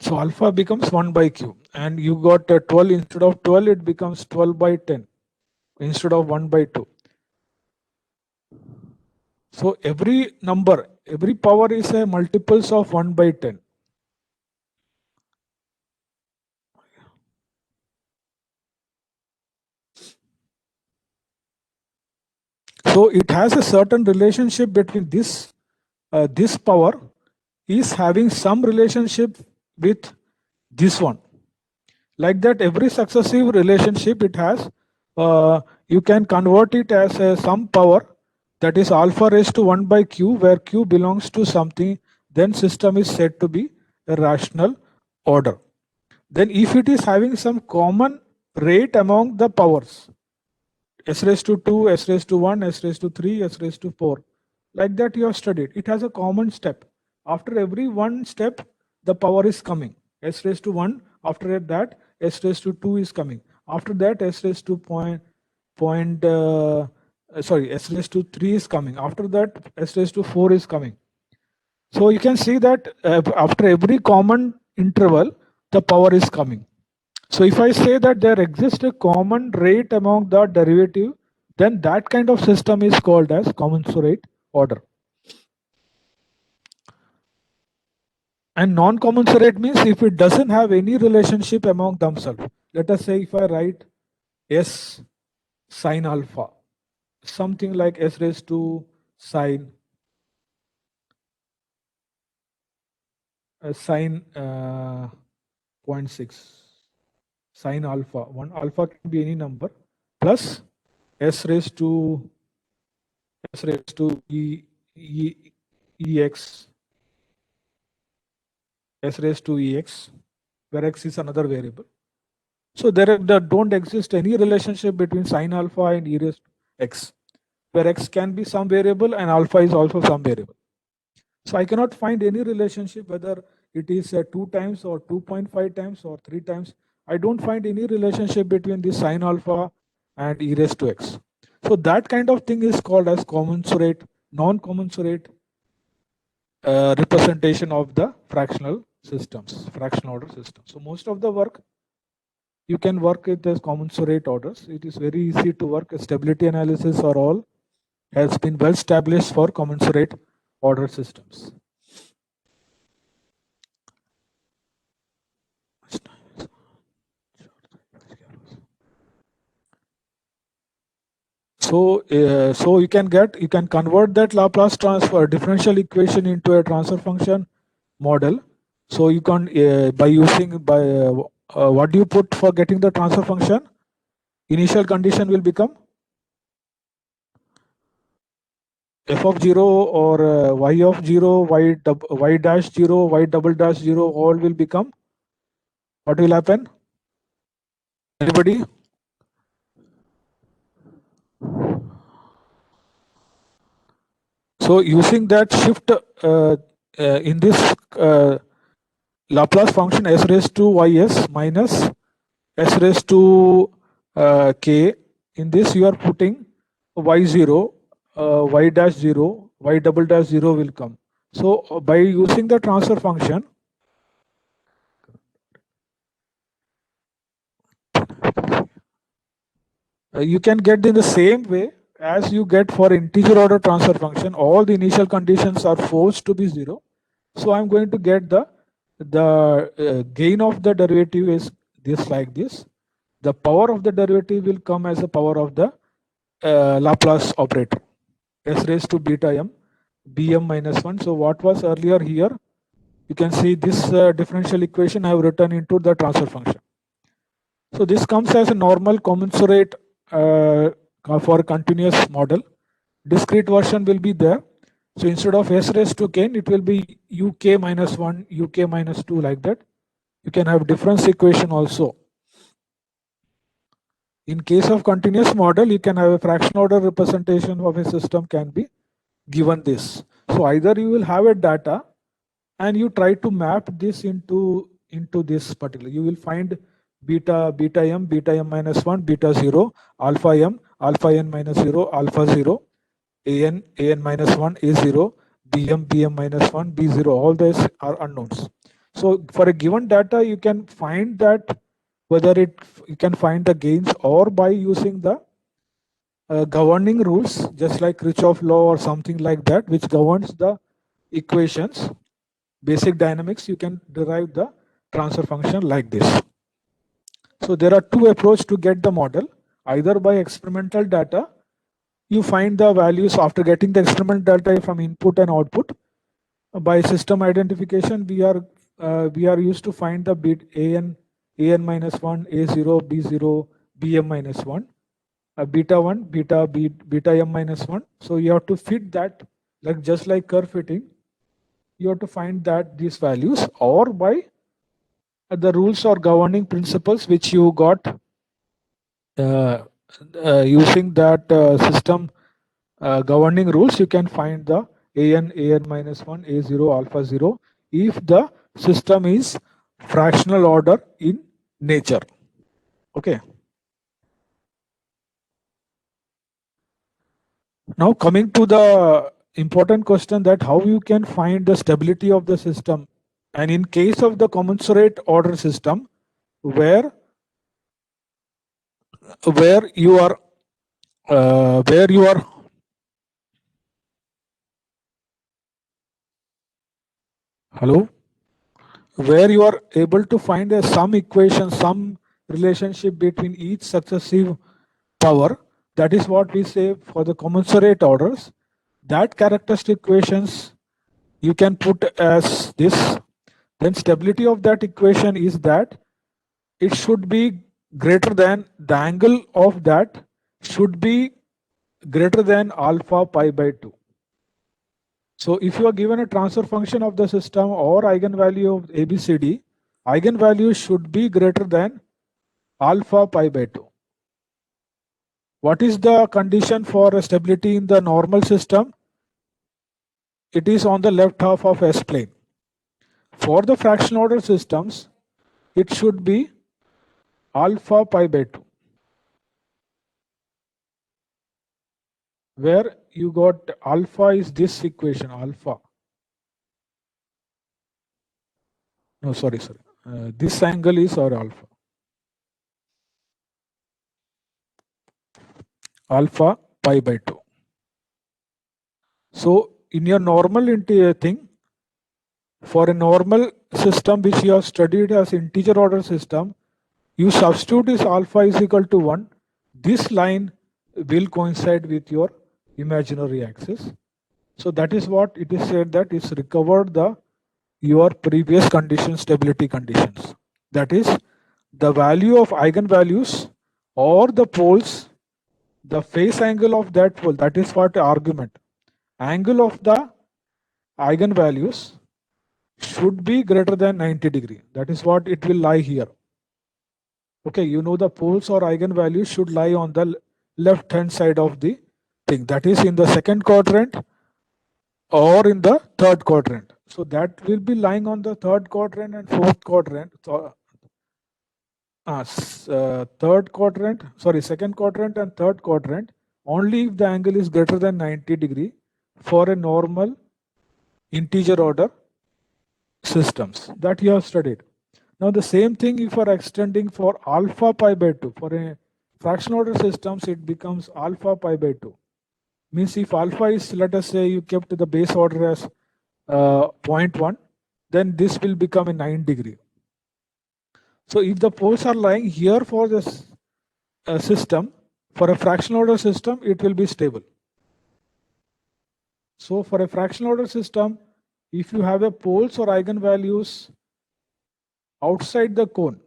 So alpha becomes 1 by q, and you got 12 instead of 12, it becomes 12 by 10 instead of 1 by 2. So every number, every power is a multiples of 1 by 10. So it has a certain relationship between this this power is having some relationship with this one. Like that, every successive relationship it has, you can convert it as some power, that is alpha raised to 1 by q, where q belongs to something, then system is said to be a rational order. Then if it is having some common rate among the powers, s raised to 2, s raised to 1, s raised to 3, s raised to 4, like that you have studied, it has a common step. After every one step, the power is coming. S raised to 1, after that, s raised to 2 is coming. After that, s raised to s raised to 3 is coming. After that, s raised to 4 is coming. So you can see that after every common interval, the power is coming. So if I say that there exists a common rate among the derivative, then that kind of system is called as commensurate order. And non-commensurate means if it doesn't have any relationship among themselves. Let us say if I write s sine alpha, something like s raised to sine sine 0.6 sine alpha. One alpha can be any number plus s raised to ex s raised to ex, where x is another variable. So there don't exist any relationship between sine alpha and e raised to x, where x can be some variable and alpha is also some variable. So I cannot find any relationship whether it is 2 times or 2.5 times or 3 times. I don't find any relationship between the sine alpha and e raised to x. So that kind of thing is called as commensurate, non-commensurate representation of the fractional systems, fractional order systems. So most of the work you can work with as commensurate orders. It is very easy to work. Stability analysis or all has been well established for commensurate order systems. So you can convert that Laplace transfer differential equation into a transfer function model. So you can by using what do you put for getting the transfer function? Initial condition will become f of 0 or y of 0, y dash 0, y double dash 0, all will become, what will happen? Anybody? So using that shift in this Laplace function s raised to ys minus s raised to k, in this you are putting y0, y dash 0, y double dash 0 will come. So by using the transfer function, you can get in the same way as you get for integer order transfer function. All the initial conditions are forced to be 0. So I'm going to get the gain of the derivative is this, like this. The power of the derivative will come as a power of the Laplace operator, s raised to beta m, bm minus 1. So what was earlier here, you can see this differential equation I have written into the transfer function. So this comes as a normal commensurate for continuous model. Discrete version will be there. So instead of s raised to k, it will be uk minus 1, uk minus 2, like that. You can have difference equation also. In case of continuous model, you can have a fractional order representation of a system can be given this. So either you will have a data and you try to map this into this particular. You will find beta m minus 1, beta 0, alpha n minus 0, alpha 0, an minus 1, a0, bm minus 1, b0. All these are unknowns. So for a given data, you can find that whether you can find the gains, or by using the governing rules, just like Kirchhoff law or something like that, which governs the equations, basic dynamics, you can derive the transfer function like this. So there are two approaches to get the model. Either by experimental data, you find the values after getting the experimental data from input and output. by system identification, we are used to find the bit an minus 1, a0, b0, bm minus 1, beta 1, beta m minus 1. So you have to fit that, like just like curve fitting, you have to find that these values, or by the rules or governing principles which you got using that system governing rules, you can find the an minus 1, a0, alpha 0 if the system is fractional order in nature. Okay. Now coming to the important question, that how you can find the stability of the system, and in case of the commensurate order system, where you are hello, where you are able to find some equation, some relationship between each successive power. That is what we say for the commensurate orders. That characteristic equations you can put as this. Then stability of that equation is that it should be greater than, the angle of that should be greater than alpha pi by 2. So if you are given a transfer function of the system or eigenvalue of ABCD, eigenvalue should be greater than alpha pi by 2. What is the condition for stability in the normal system? It is on the left half of S plane. For the fraction order systems, it should be alpha pi by 2. Where you got alpha is this equation, alpha. No, sorry. This angle is our alpha. Alpha pi by 2. So in your normal thing, for a normal system which you have studied as integer order system, you substitute this alpha is equal to 1. This line will coincide with your imaginary axis. So that is what it is said, that it's recovered your previous condition, stability conditions. That is the value of eigenvalues or the poles, the phase angle of that pole, that is what argument. Angle of the eigenvalues should be greater than 90 degree. That is what it will lie here. Okay, you know the poles or eigenvalues should lie on the left hand side of the thing. That is in the second quadrant or in the third quadrant. So that will be lying on the third quadrant and fourth quadrant. Second quadrant and third quadrant, only if the angle is greater than 90 degree for a normal integer order systems that you have studied. Now the same thing if you are extending for alpha pi by 2. For a fraction order systems, it becomes alpha pi by 2. Means if alpha is, let us say you kept the base order as 0.1, then this will become a 9 degree. So if the poles are lying here for this system, for a fraction order system, it will be stable. So for a fraction order system, if you have a poles or eigenvalues outside the cone,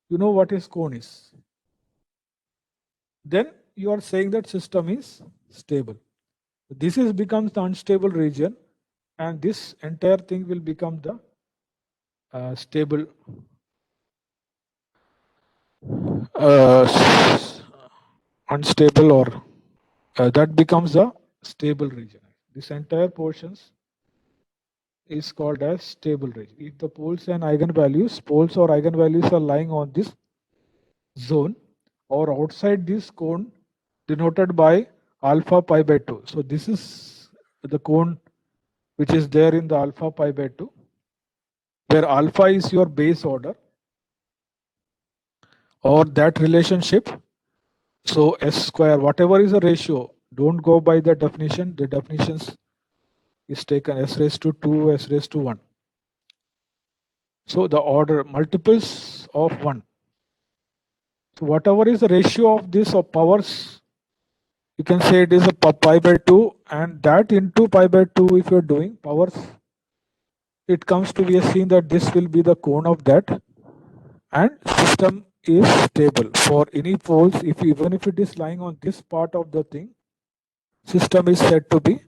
you know what is cone is, then you are saying that system is stable. This is becomes the unstable region, and this entire thing will become the stable unstable, or that becomes the stable region. This entire portions is called as stable region. If the poles or eigenvalues are lying on this zone or outside this cone denoted by alpha pi by 2. So this is the cone which is there in the alpha pi by 2, where alpha is your base order or that relationship. So S square, whatever is the ratio, don't go by the definition. The definitions is taken S raised to 2, S raised to 1. So the order multiples of 1. So whatever is the ratio of this of powers, you can say it is a pi by 2 and that into pi by 2, if you're doing powers, it comes to be a scene that this will be the cone of that, and system is stable for any poles. If even if it is lying on this part of the thing, system is said to be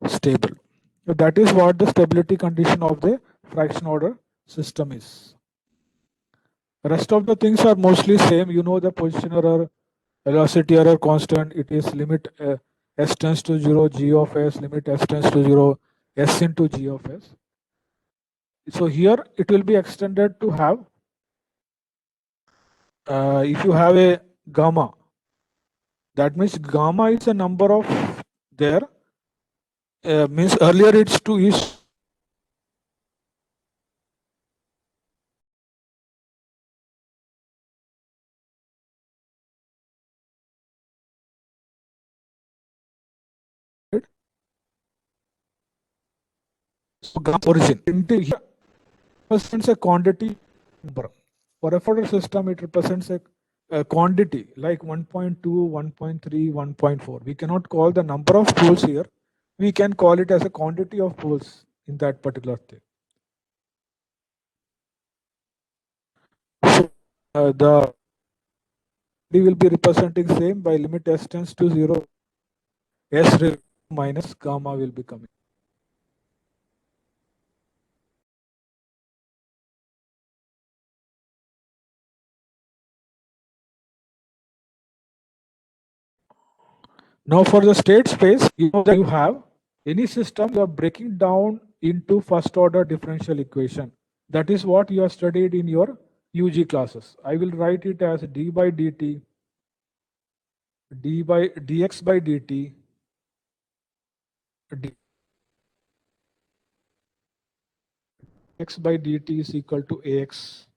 stable. So that is what the stability condition of the fraction order system is. Rest of the things are mostly same. You know the position error, velocity error constant. It is limit s tends to 0, g of s, limit s tends to 0, s into g of s. So here it will be extended to have, if you have a gamma, that means gamma is a number of there, means earlier it's to is so gamma origin into here represents a quantity number. For a order system, it represents a quantity like 1.2, 1.3, 1.4. We cannot call the number of poles here. We can call it as a quantity of poles in that particular thing. So the D will be representing same by limit s tends to 0, s minus gamma will be coming. Now for the state space, you know that you have any system, you are breaking down into first order differential equation. That is what you have studied in your UG classes. I will write it as d by dt, dx by dt, dx by dt is equal to ax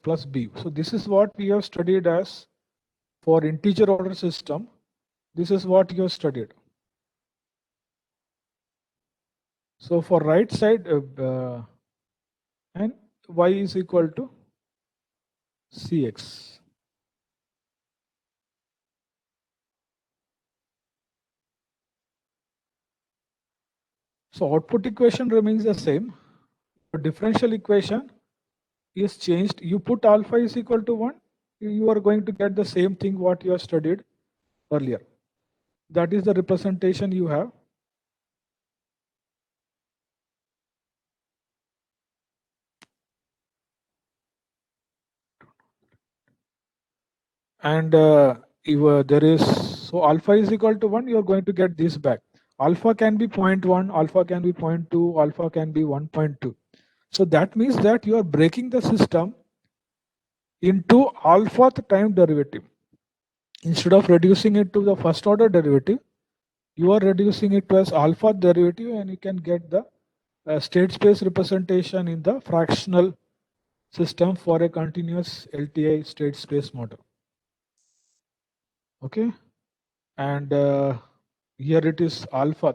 plus b. So this is what we have studied as for integer order system. This is what you have studied. So for right side, and y is equal to cx. So output equation remains the same. The differential equation is changed. You put alpha is equal to 1, you are going to get the same thing what you have studied earlier. That is the representation you have. And if there is, so alpha is equal to 1, you are going to get this back. Alpha can be 0.1, alpha can be 0.2, alpha can be 1.2. So that means that you are breaking the system into alpha time derivative. Instead of reducing it to the first order derivative, you are reducing it to as alpha derivative, and you can get the state space representation in the fractional system for a continuous LTI state space model. Okay, and here it is alpha.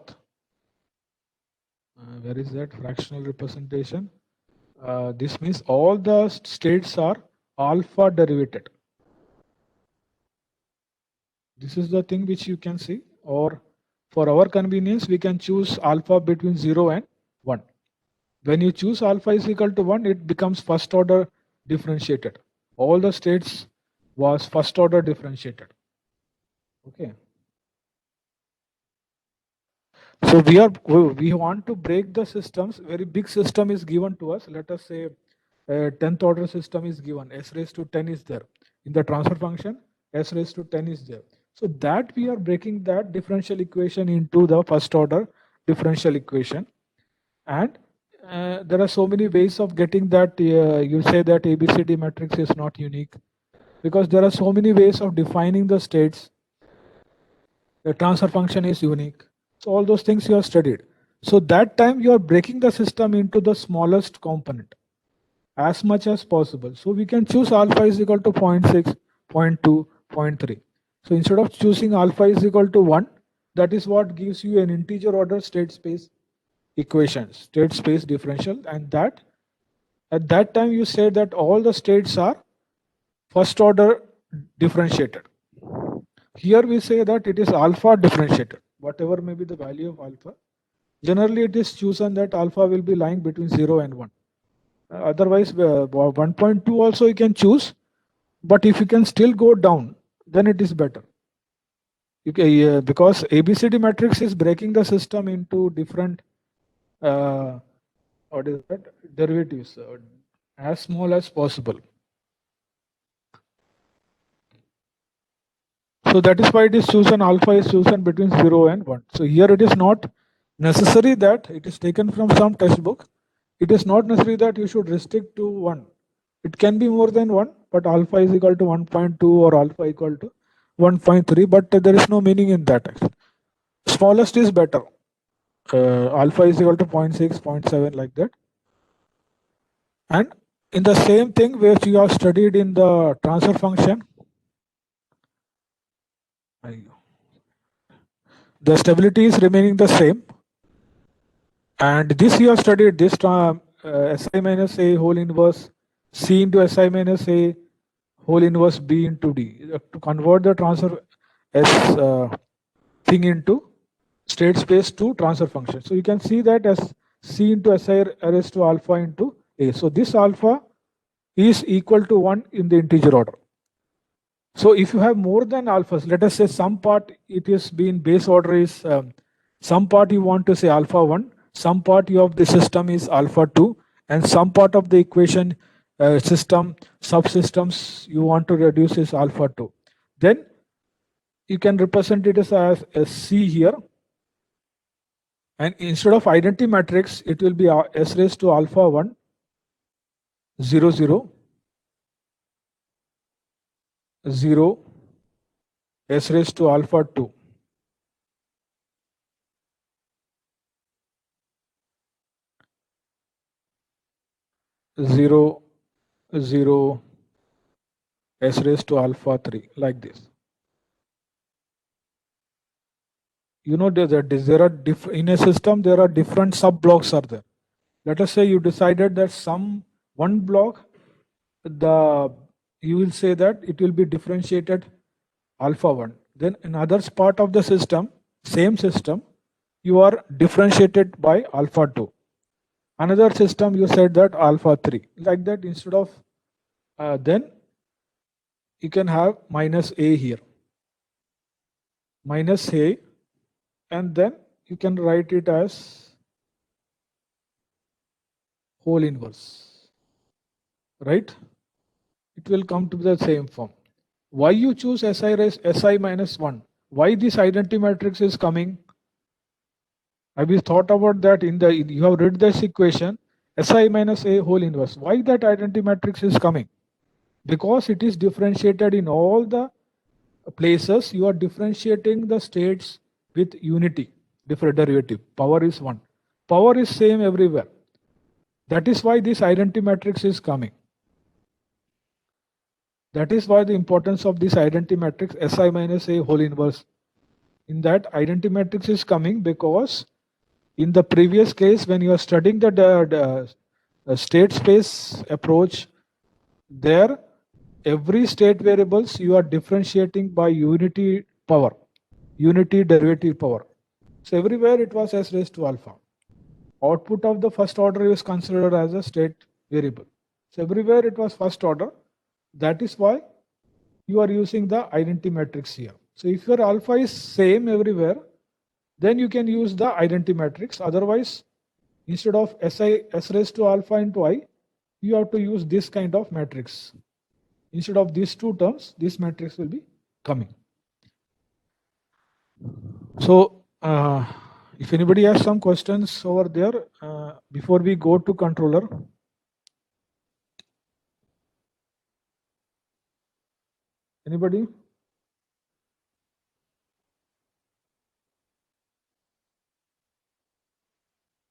Where is that fractional representation? This means all the states are alpha derivated. This is the thing which you can see, or for our convenience, we can choose alpha between 0 and 1. When you choose alpha is equal to 1, it becomes first order differentiated. All the states was first order differentiated. Okay. So we want to break the systems. Very big system is given to us. Let us say 10th order system is given. S raised to 10 is there. In the transfer function, S raised to 10 is there. So that we are breaking that differential equation into the first order differential equation. And there are so many ways of getting that. You say that ABCD matrix is not unique because there are so many ways of defining the states. The transfer function is unique. So all those things you have studied. So that time you are breaking the system into the smallest component as much as possible. So we can choose alpha is equal to 0.6, 0.2, 0.3. So instead of choosing alpha is equal to 1, that is what gives you an integer order state space equation, state space differential, and that at that time you say that all the states are first order differentiated. Here we say that it is alpha differentiated, whatever may be the value of alpha. Generally, it is chosen that alpha will be lying between 0 and 1. Otherwise, 1.2 also you can choose, but if you can still go down, then it is better. Because ABCD matrix is breaking the system into different what is that, derivatives, as small as possible. So that is why it is chosen, alpha is chosen between 0 and 1. So here it is not necessary that it is taken from some textbook. It is not necessary that you should restrict to 1. It can be more than 1, but alpha is equal to 1.2 or alpha equal to 1.3, but there is no meaning in that. Smallest is better. Alpha is equal to 0.6, 0.7, like that. And in the same thing which you have studied in the transfer function, the stability is remaining the same. And this you have studied, this term Si minus A whole inverse C into Si minus A whole inverse B into D. To convert the transfer S thing into state space to transfer function. So you can see that as C into Si raised to alpha into A. So this alpha is equal to 1 in the integer order. So if you have more than alphas, let us say some part it is being base order is some part you want to say alpha 1, some part of the system is alpha 2, and some part of the equation system subsystems you want to reduce is alpha 2. Then you can represent it as a C here, and instead of identity matrix it will be S raised to alpha 1 0 0 0 S raised to alpha 2. Zero, zero, S raised to alpha 3, like this. You know that there are in a system there are different sub blocks are there. Let us say you decided that some one block, you will say that it will be differentiated alpha 1. Then in other part of the system, same system, you are differentiated by alpha 2. Another system you said that alpha 3. Like that, instead of then you can have minus A here. Minus A, and then you can write it as whole inverse, right? It will come to the same form. Why you choose Si minus 1? Why this identity matrix is coming? Have you thought about that? You have read this equation, Si minus A whole inverse. Why that identity matrix is coming? Because it is differentiated in all the places. You are differentiating the states with unity, different derivative. Power is 1. Power is same everywhere. That is why this identity matrix is coming. That is why the importance of this identity matrix Si minus A whole inverse. In that, identity matrix is coming because in the previous case, when you are studying the state space approach, there every state variables you are differentiating by unity power, unity derivative power. So everywhere it was S raised to alpha. Output of the first order is considered as a state variable. So everywhere it was first order. That is why you are using the identity matrix here. So if your alpha is same everywhere, then you can use the identity matrix. Otherwise, instead of S raised to alpha into I, you have to use this kind of matrix. Instead of these two terms, this matrix will be coming. So if anybody has some questions over there, before we go to controller. Anybody?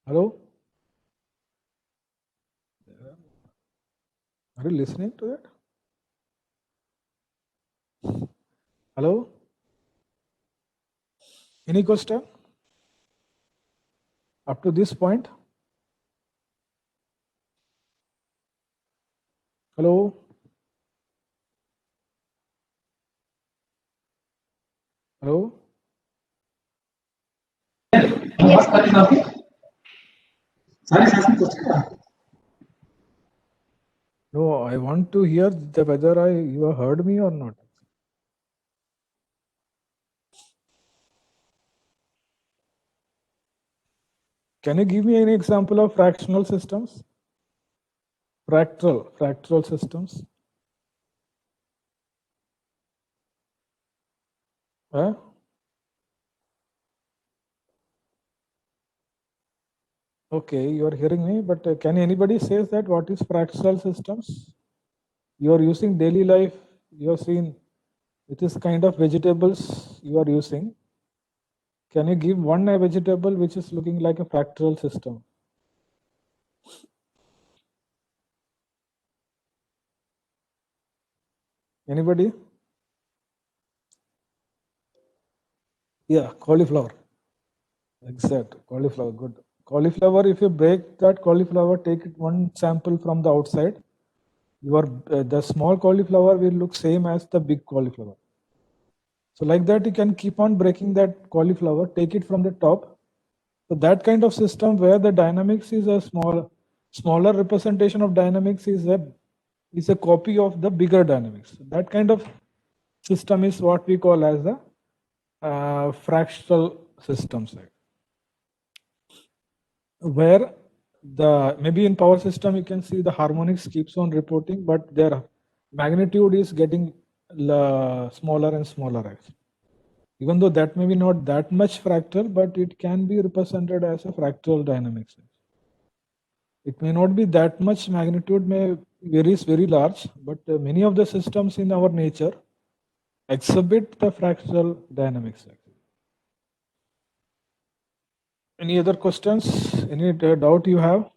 Hello? Are you listening to that? Hello? Any question up to this point? Hello? No, I want to hear whether you have heard me or not. Can you give me any example of fractional systems? Fractal systems. Huh? Okay, you are hearing me, but can anybody say that what is fractal systems? You are using daily life, you have seen it is kind of vegetables you are using. Can you give one vegetable which is looking like a fractal system? Anybody? Yeah, cauliflower. Exact, cauliflower, good. Cauliflower, if you break that cauliflower, take it one sample from the outside, the small cauliflower will look same as the big cauliflower. So like that, you can keep on breaking that cauliflower, take it from the top. So that kind of system where the dynamics is a smaller representation of dynamics is a copy of the bigger dynamics. So that kind of system is what we call as the fractal systems, where maybe in power system you can see the harmonics keeps on reporting, but their magnitude is getting smaller and smaller. Even though that may be not that much fractal, but it can be represented as a fractal dynamics. It may not be that much magnitude, may varies very large, but many of the systems in our nature exhibit the fractal dynamics. Any other questions? Any doubt you have?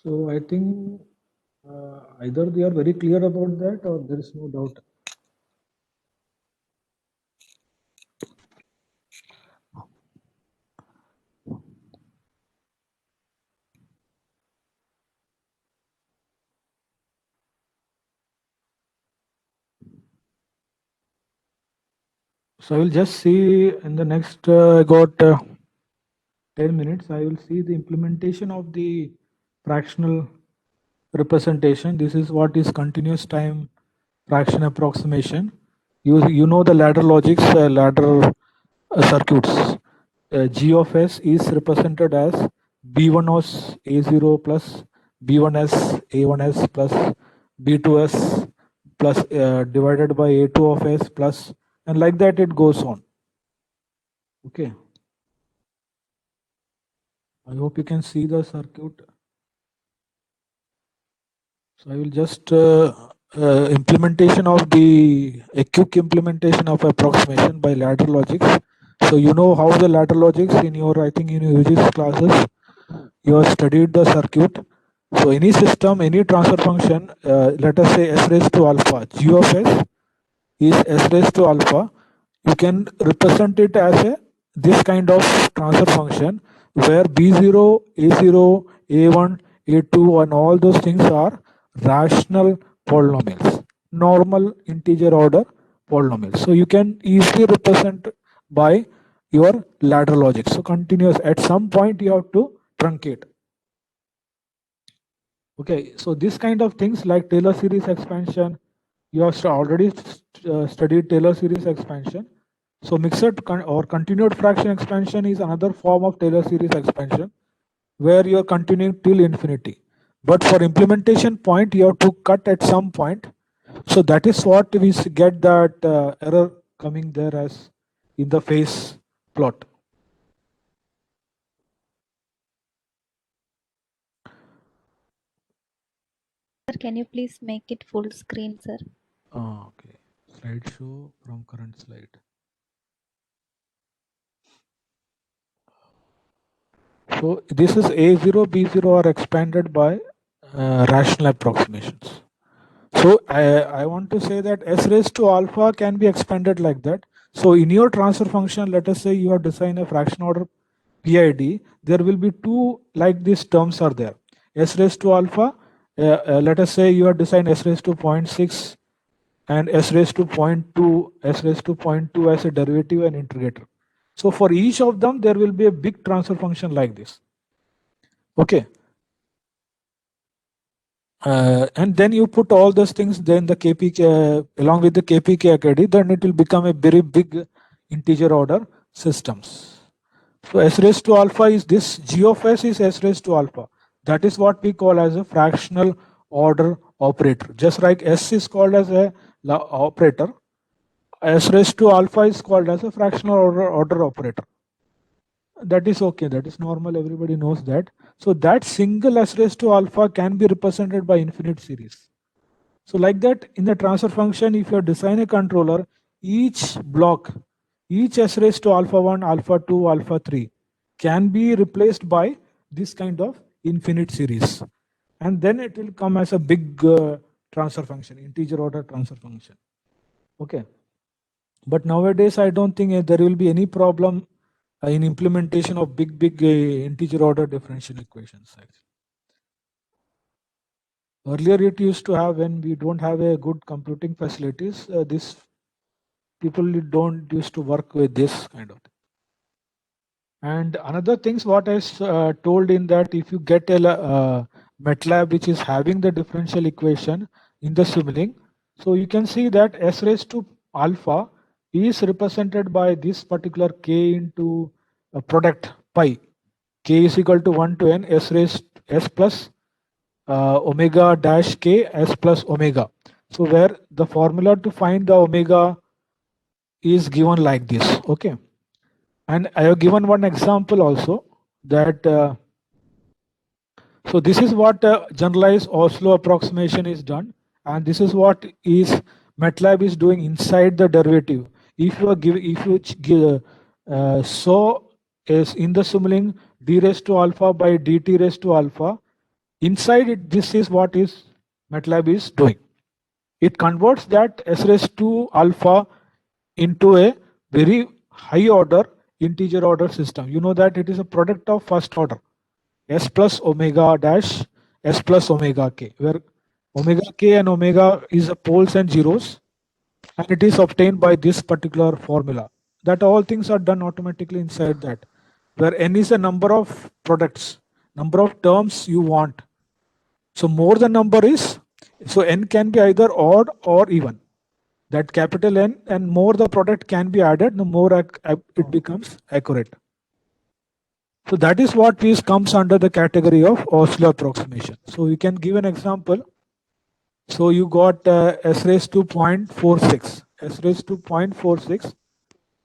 So I think either they are very clear about that or there is no doubt. So I will just see in the next, I got 10 minutes, I will see the implementation of the fractional representation. This is what is continuous time fraction approximation. You know the ladder logics, ladder circuits. G of S is represented as B1S A0 plus B1S A1S plus B2S plus divided by A2 of S plus, and like that it goes on. Okay. I hope you can see the circuit. So I will just implementation of the a quick implementation of approximation by ladder logics. So you know how the ladder logics in your, I think in your UGS classes, you have studied the circuit. So any system, any transfer function, let us say S raised to alpha, G of S is S raised to alpha. You can represent it as this kind of transfer function where B0, A0, A1, A2 and all those things are rational polynomials, normal integer order polynomials. So you can easily represent by your ladder logic. So continuous, at some point you have to truncate. Okay, so this kind of things like Taylor series expansion, you have already studied Taylor series expansion. So mixed or continued fraction expansion is another form of Taylor series expansion where you are continuing till infinity. But for implementation point, you have to cut at some point. So that is what we get that error coming there as in the phase plot. Sir, can you please make it full screen, sir? Okay. Slideshow from current slide. So this is A0, B0 are expanded by rational approximations. So I want to say that S raised to alpha can be expanded like that. So in your transfer function, let us say you have designed a fraction order PID, there will be two like these terms are there. S raised to alpha, let us say you have designed S raised to 0.6 and S raised to 0.2, S raised to 0.2 as a derivative and integrator. So for each of them, there will be a big transfer function like this. Okay. And then you put all those things, then the KPK along with the KPK KD, then it will become a very big integer order systems. So S raised to alpha is this, G of S is S raised to alpha. That is what we call as a fractional order operator. Just like S is called as a operator, S raised to alpha is called as a fractional order operator. That is okay, that is normal, everybody knows that. So that single S raised to alpha can be represented by infinite series. So like that in the transfer function, if you design a controller, each block, each S raised to alpha 1, alpha 2, alpha 3 can be replaced by this kind of infinite series. And then it will come as a big transfer function, integer order transfer function. Okay. But nowadays, I don't think there will be any problem in implementation of big integer order differential equations. Earlier, it used to have, when we don't have a good computing facilities, this people don't used to work with this kind of thing. And another things what I told in that, if you get a MATLAB which is having the differential equation in the Simulink, so you can see that S raised to alpha is represented by this particular k into a product pi. K is equal to 1 to n s raised s plus omega dash k s plus omega. So where the formula to find the omega is given like this. Okay. And I have given one example also that so this is what generalized Oslo approximation is done, and this is what is MATLAB is doing inside the derivative. If you are give so is in the Simulink d raised to alpha by dt raised to alpha, inside it this is what is MATLAB is doing. It converts that S raised to alpha into a very high order integer order system. You know that it is a product of first order, S plus omega dash S plus omega k, where omega k and omega is a poles and zeros, and it is obtained by this particular formula. That all things are done automatically inside that, where n is a number of products, number of terms you want. So more the number is, so n can be either odd or even. That capital N and more the product can be added, the more it becomes accurate. So that is what comes under the category of Oslo approximation. So you can give an example. So you got S raised to 0.46, S raised to 0.46.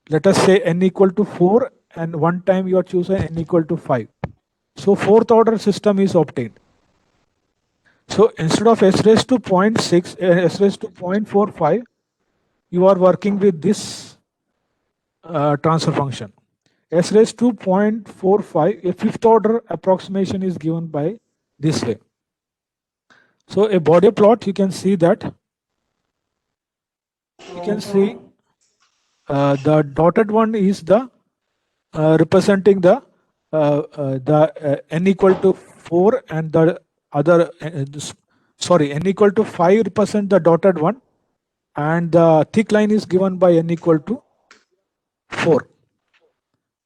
Let us say n equal to 4, and one time you are choosing n equal to 5. So fourth order system is obtained. So instead of S raised to 0.6, S raised to 0.45, you are working with this transfer function. S raised to 0.45, a fifth order approximation is given by this way. So a body plot, you can see that. You can see the dotted one is the representing the n equal to 4, and the other n equal to 5 represent the dotted one, and the thick line is given by n equal to 4.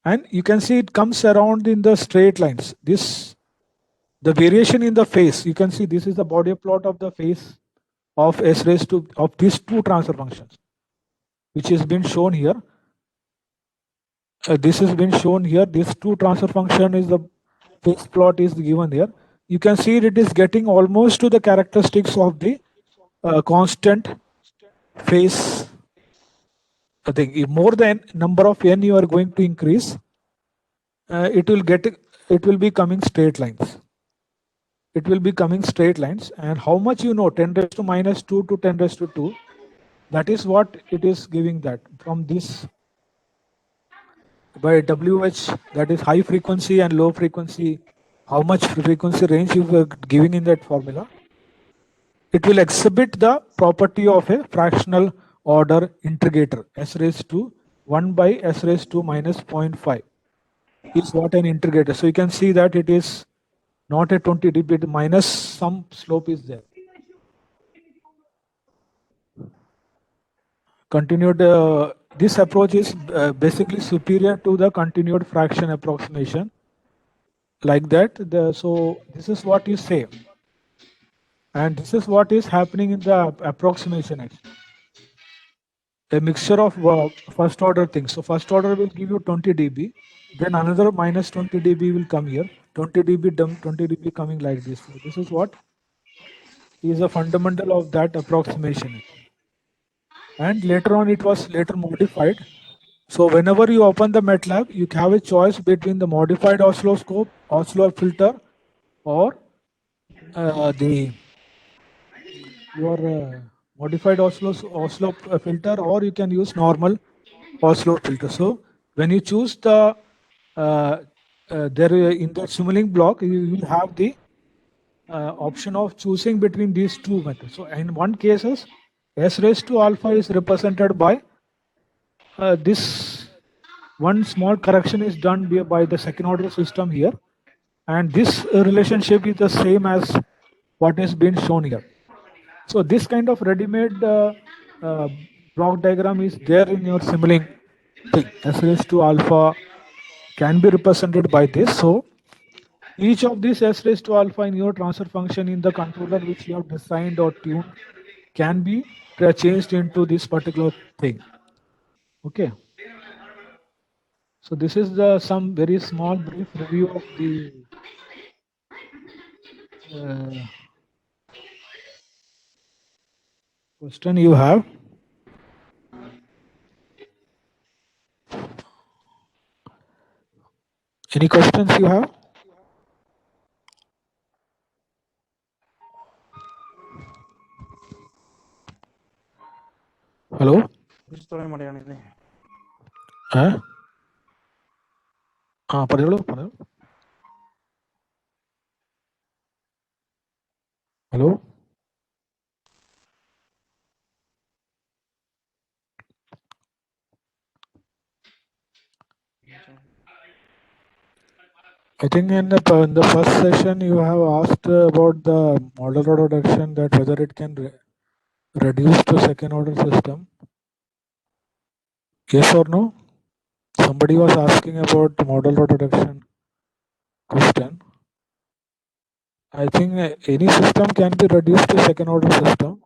And you can see it comes around in the straight lines. This, the variation in the phase, you can see this is the body plot of the phase of S raised to of these two transfer functions, which has been shown here. This has been shown here. This two transfer function is the phase plot is given here. You can see it is getting almost to the characteristics of the constant phase. I think if more than number of n you are going to increase, it will be coming straight lines. It will be coming straight lines, and how much 10 raised to minus 2 to 10 raised to 2. That is what it is giving that from this. by WH, that is high frequency and low frequency, how much frequency range you were giving in that formula, it will exhibit the property of a fractional order integrator. S raised to 1 by S raised to minus 0.5 is what an integrator. So you can see that it is not a 20 dB, minus some slope is there. Continued, this approach is basically superior to the continued fraction approximation. Like that, so this is what you say. And this is what is happening in the approximation actually. A mixture of first order things. So first order will give you 20 dB, then another minus 20 dB will come here, 20 dB, 20 dB coming like this. So this is what is a fundamental of that approximation. And later on it was later modified. So whenever you open the MATLAB, you have a choice between the modified oscilloscope, Oslo filter, or your modified Oslo filter, or you can use normal Oslo filter. So when you choose the there in the Simulink block, you will have the option of choosing between these two methods. So in one cases, S raised to alpha is represented by this one small correction is done by the second order system here, and this relationship is the same as what has been shown here. So this kind of ready-made block diagram is there in your Simulink thing. S raised to alpha can be represented by this. So each of these S raised to alpha in your transfer function in the controller which you have designed or tuned can be changed into this particular thing. Okay. So this is the some very small brief review of the question you have. Any questions you have? Hello? പറഞ്ഞോളൂ. Hello? I think in the first session you have asked about the model order reduction, that whether it can reduce to second order system. Yes or no? Somebody was asking about the model order reduction question. I think any system can be reduced to second order system,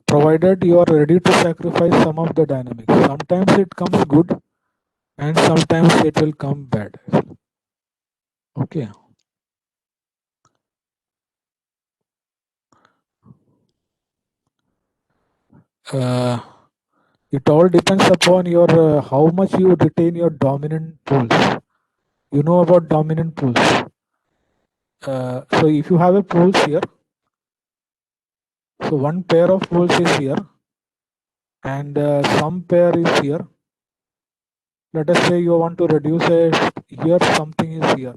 provided you are ready to sacrifice some of the dynamics. Sometimes it comes good and sometimes it will come bad. Okay. It all depends upon your how much you retain your dominant poles. You know about dominant poles. So if you have a poles here, so one pair of poles is here and some pair is here. Let us say you want to reduce it here, something is here.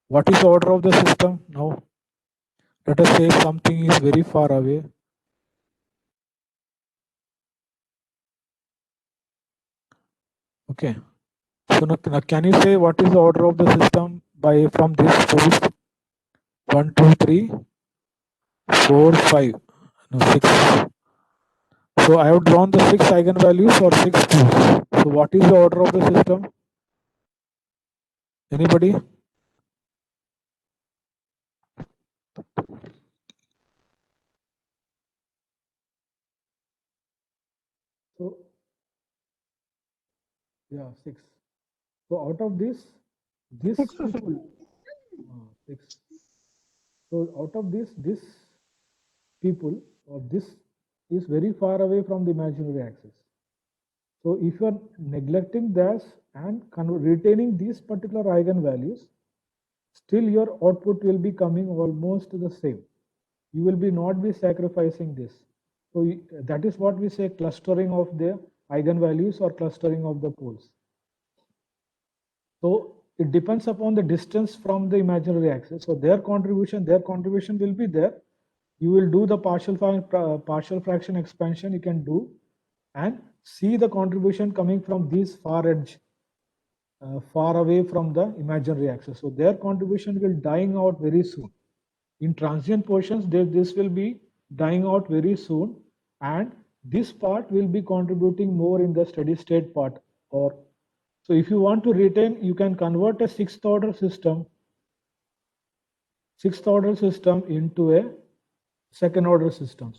What is the order of the system now? Let us say something is very far away. Okay. So now can you say what is the order of the system by from this poles? 1, 2, 3, 4, 5, no 6. So I have drawn the 6 eigenvalues or 6 poles. So what is the order of the system? Anybody? So yeah, 6. So out of this people, 6. So out of this people or this is very far away from the imaginary axis. So if you are neglecting this and retaining these particular eigenvalues, still your output will be coming almost the same. You will be not be sacrificing this. So that is what we say clustering of the eigenvalues or clustering of the poles. So it depends upon the distance from the imaginary axis. So their contribution will be there. You will do the partial fraction expansion you can do and see the contribution coming from this far edge, far away from the imaginary axis. So their contribution will dying out very soon. In transient portions, this will be dying out very soon, and this part will be contributing more in the steady state part. Or so if you want to retain, you can convert a sixth order system into a second order system,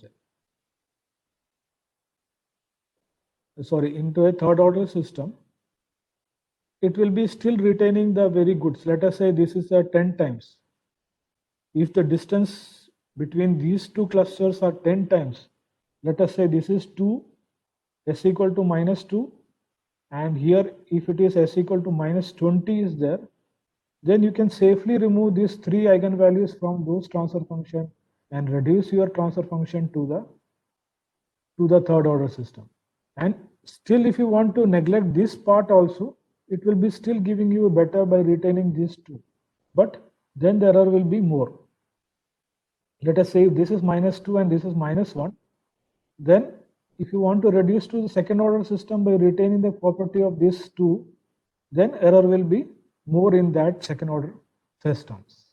into a third order system. It will be still retaining the very goods. Let us say this is a 10 times. If the distance between these two clusters are 10 times, let us say this is 2, s equal to minus 2, and here if it is s equal to minus 20 is there, then you can safely remove these 3 eigenvalues from those transfer function and reduce your transfer function to the third order system. And still, if you want to neglect this part also, it will be still giving you better by retaining these 2, but then the error will be more. Let us say if this is minus 2 and this is minus 1, then if you want to reduce to the second order system by retaining the property of these 2, then error will be more in that second order systems.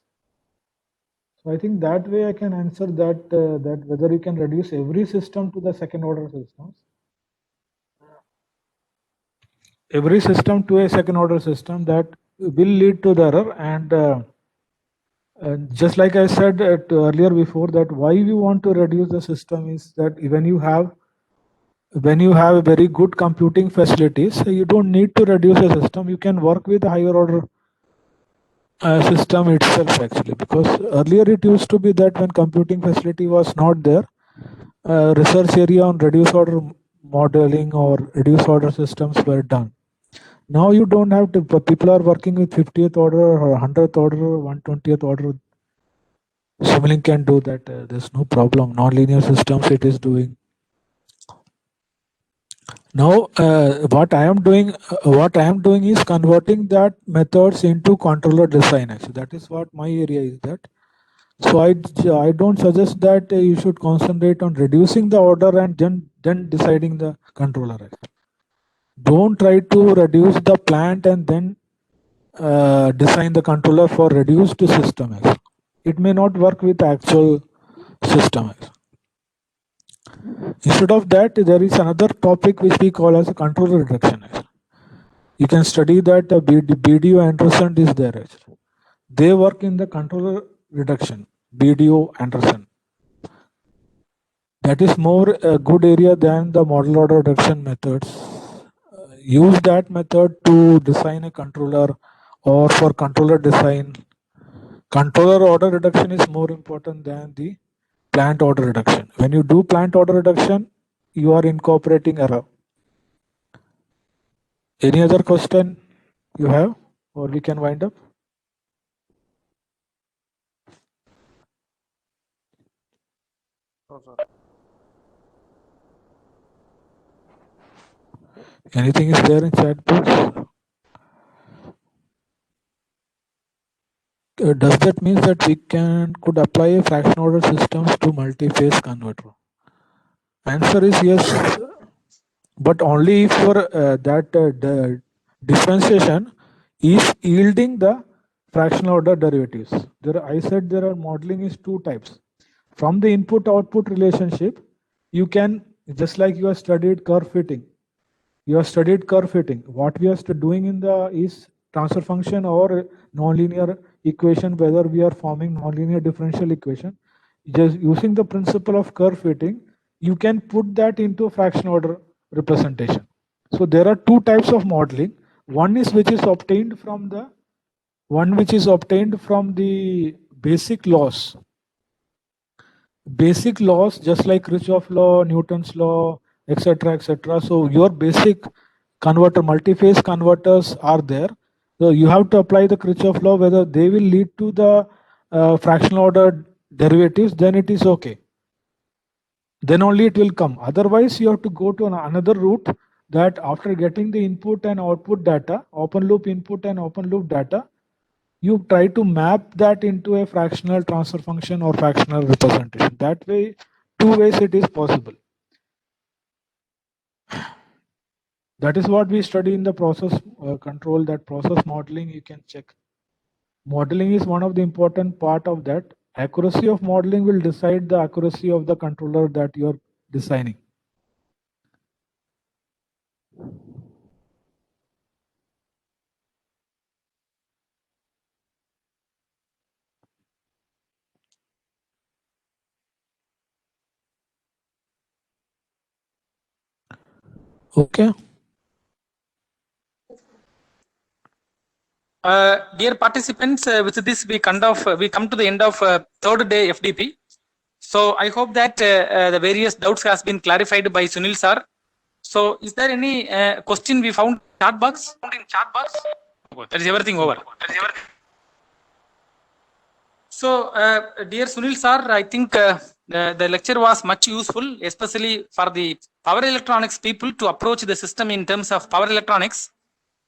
So I think that way I can answer that that whether you can reduce every system to the second order systems. Every system to a second order system, that will lead to the error. And just like I said earlier before, that why we want to reduce the system is that when you have a very good computing facilities, you don't need to reduce a system. You can work with a higher order system itself actually, because earlier it used to be that when computing facility was not there, research area on reduced order modeling or reduced order systems were done. Now you don't have to, people are working with 50th order or 100th order, 120th order. Simulink can do that. There's no problem. Nonlinear systems it is doing. Now what I am doing is converting that methods into controller design. Actually, that is what my area is. That. So I don't suggest that you should concentrate on reducing the order and then deciding the controller. Actually. Don't try to reduce the plant and then design the controller for reduced system. Actually. It may not work with actual system. Actually. Instead of that, there is another topic which we call as a controller reduction. Actually. You can study that BDO Anderson is there. Actually. They work in the controller reduction. BDO Anderson. That is more a good area than the model order reduction methods. Use that method to design a controller, or for controller design. Controller order reduction is more important than the plant order reduction. When you do plant order reduction, you are incorporating error. Any other question you have, or we can wind up? Anything is there in chat box? Does that mean that we could apply a fraction order systems to multi-phase converter? Answer is yes, but only if your the differentiation is yielding the fractional order derivatives. I said there are modeling is 2 types. From the input-output relationship, you can, just like you have studied curve fitting. What we are doing in is transfer function or nonlinear equation, whether we are forming nonlinear differential equation. Just using the principle of curve fitting, you can put that into a fraction order representation. So there are 2 types of modeling. One is which is obtained from the basic laws. Basic laws, just like Kirchhoff law, Newton's law, etc., etc. So your basic converter, multi-phase converters are there. So you have to apply the Kirchhoff law, whether they will lead to the fractional order derivatives, then it is okay. Then only it will come. Otherwise, you have to go to another route that after getting the input and output data, open loop input and open loop data, you try to map that into a fractional transfer function or fractional representation. That way, two ways it is possible. That is what we study in the process control, that process modeling. You can check. Modeling is one of the important part of that. Accuracy of modeling will decide the accuracy of the controller that you are designing. Okay. Dear participants, with this we come to the end of third day FDP. So I hope that the various doubts has been clarified by Sunil sir. So is there any question we found in chat box? Oh, that is everything over. So dear Sunil sir, I think the lecture was much useful, especially for the power electronics people to approach the system in terms of power electronics.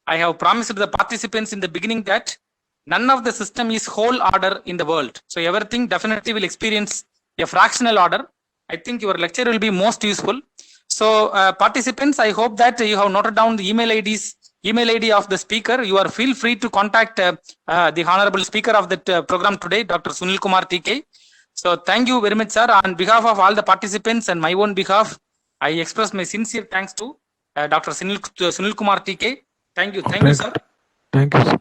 I have promised the participants in the beginning that none of the system is whole order in the world. So everything definitely will experience a fractional order. I think your lecture will be most useful. So participants, I hope that you have noted down the email ID of the speaker. You are feel free to contact the honorable speaker of that program today, Dr. Sunil Kumar TK. So thank you very much, sir. On behalf of all the participants and my own behalf, I express my sincere thanks to Dr. Sunil Kumar TK. Thank you, sir. Thank you, sir.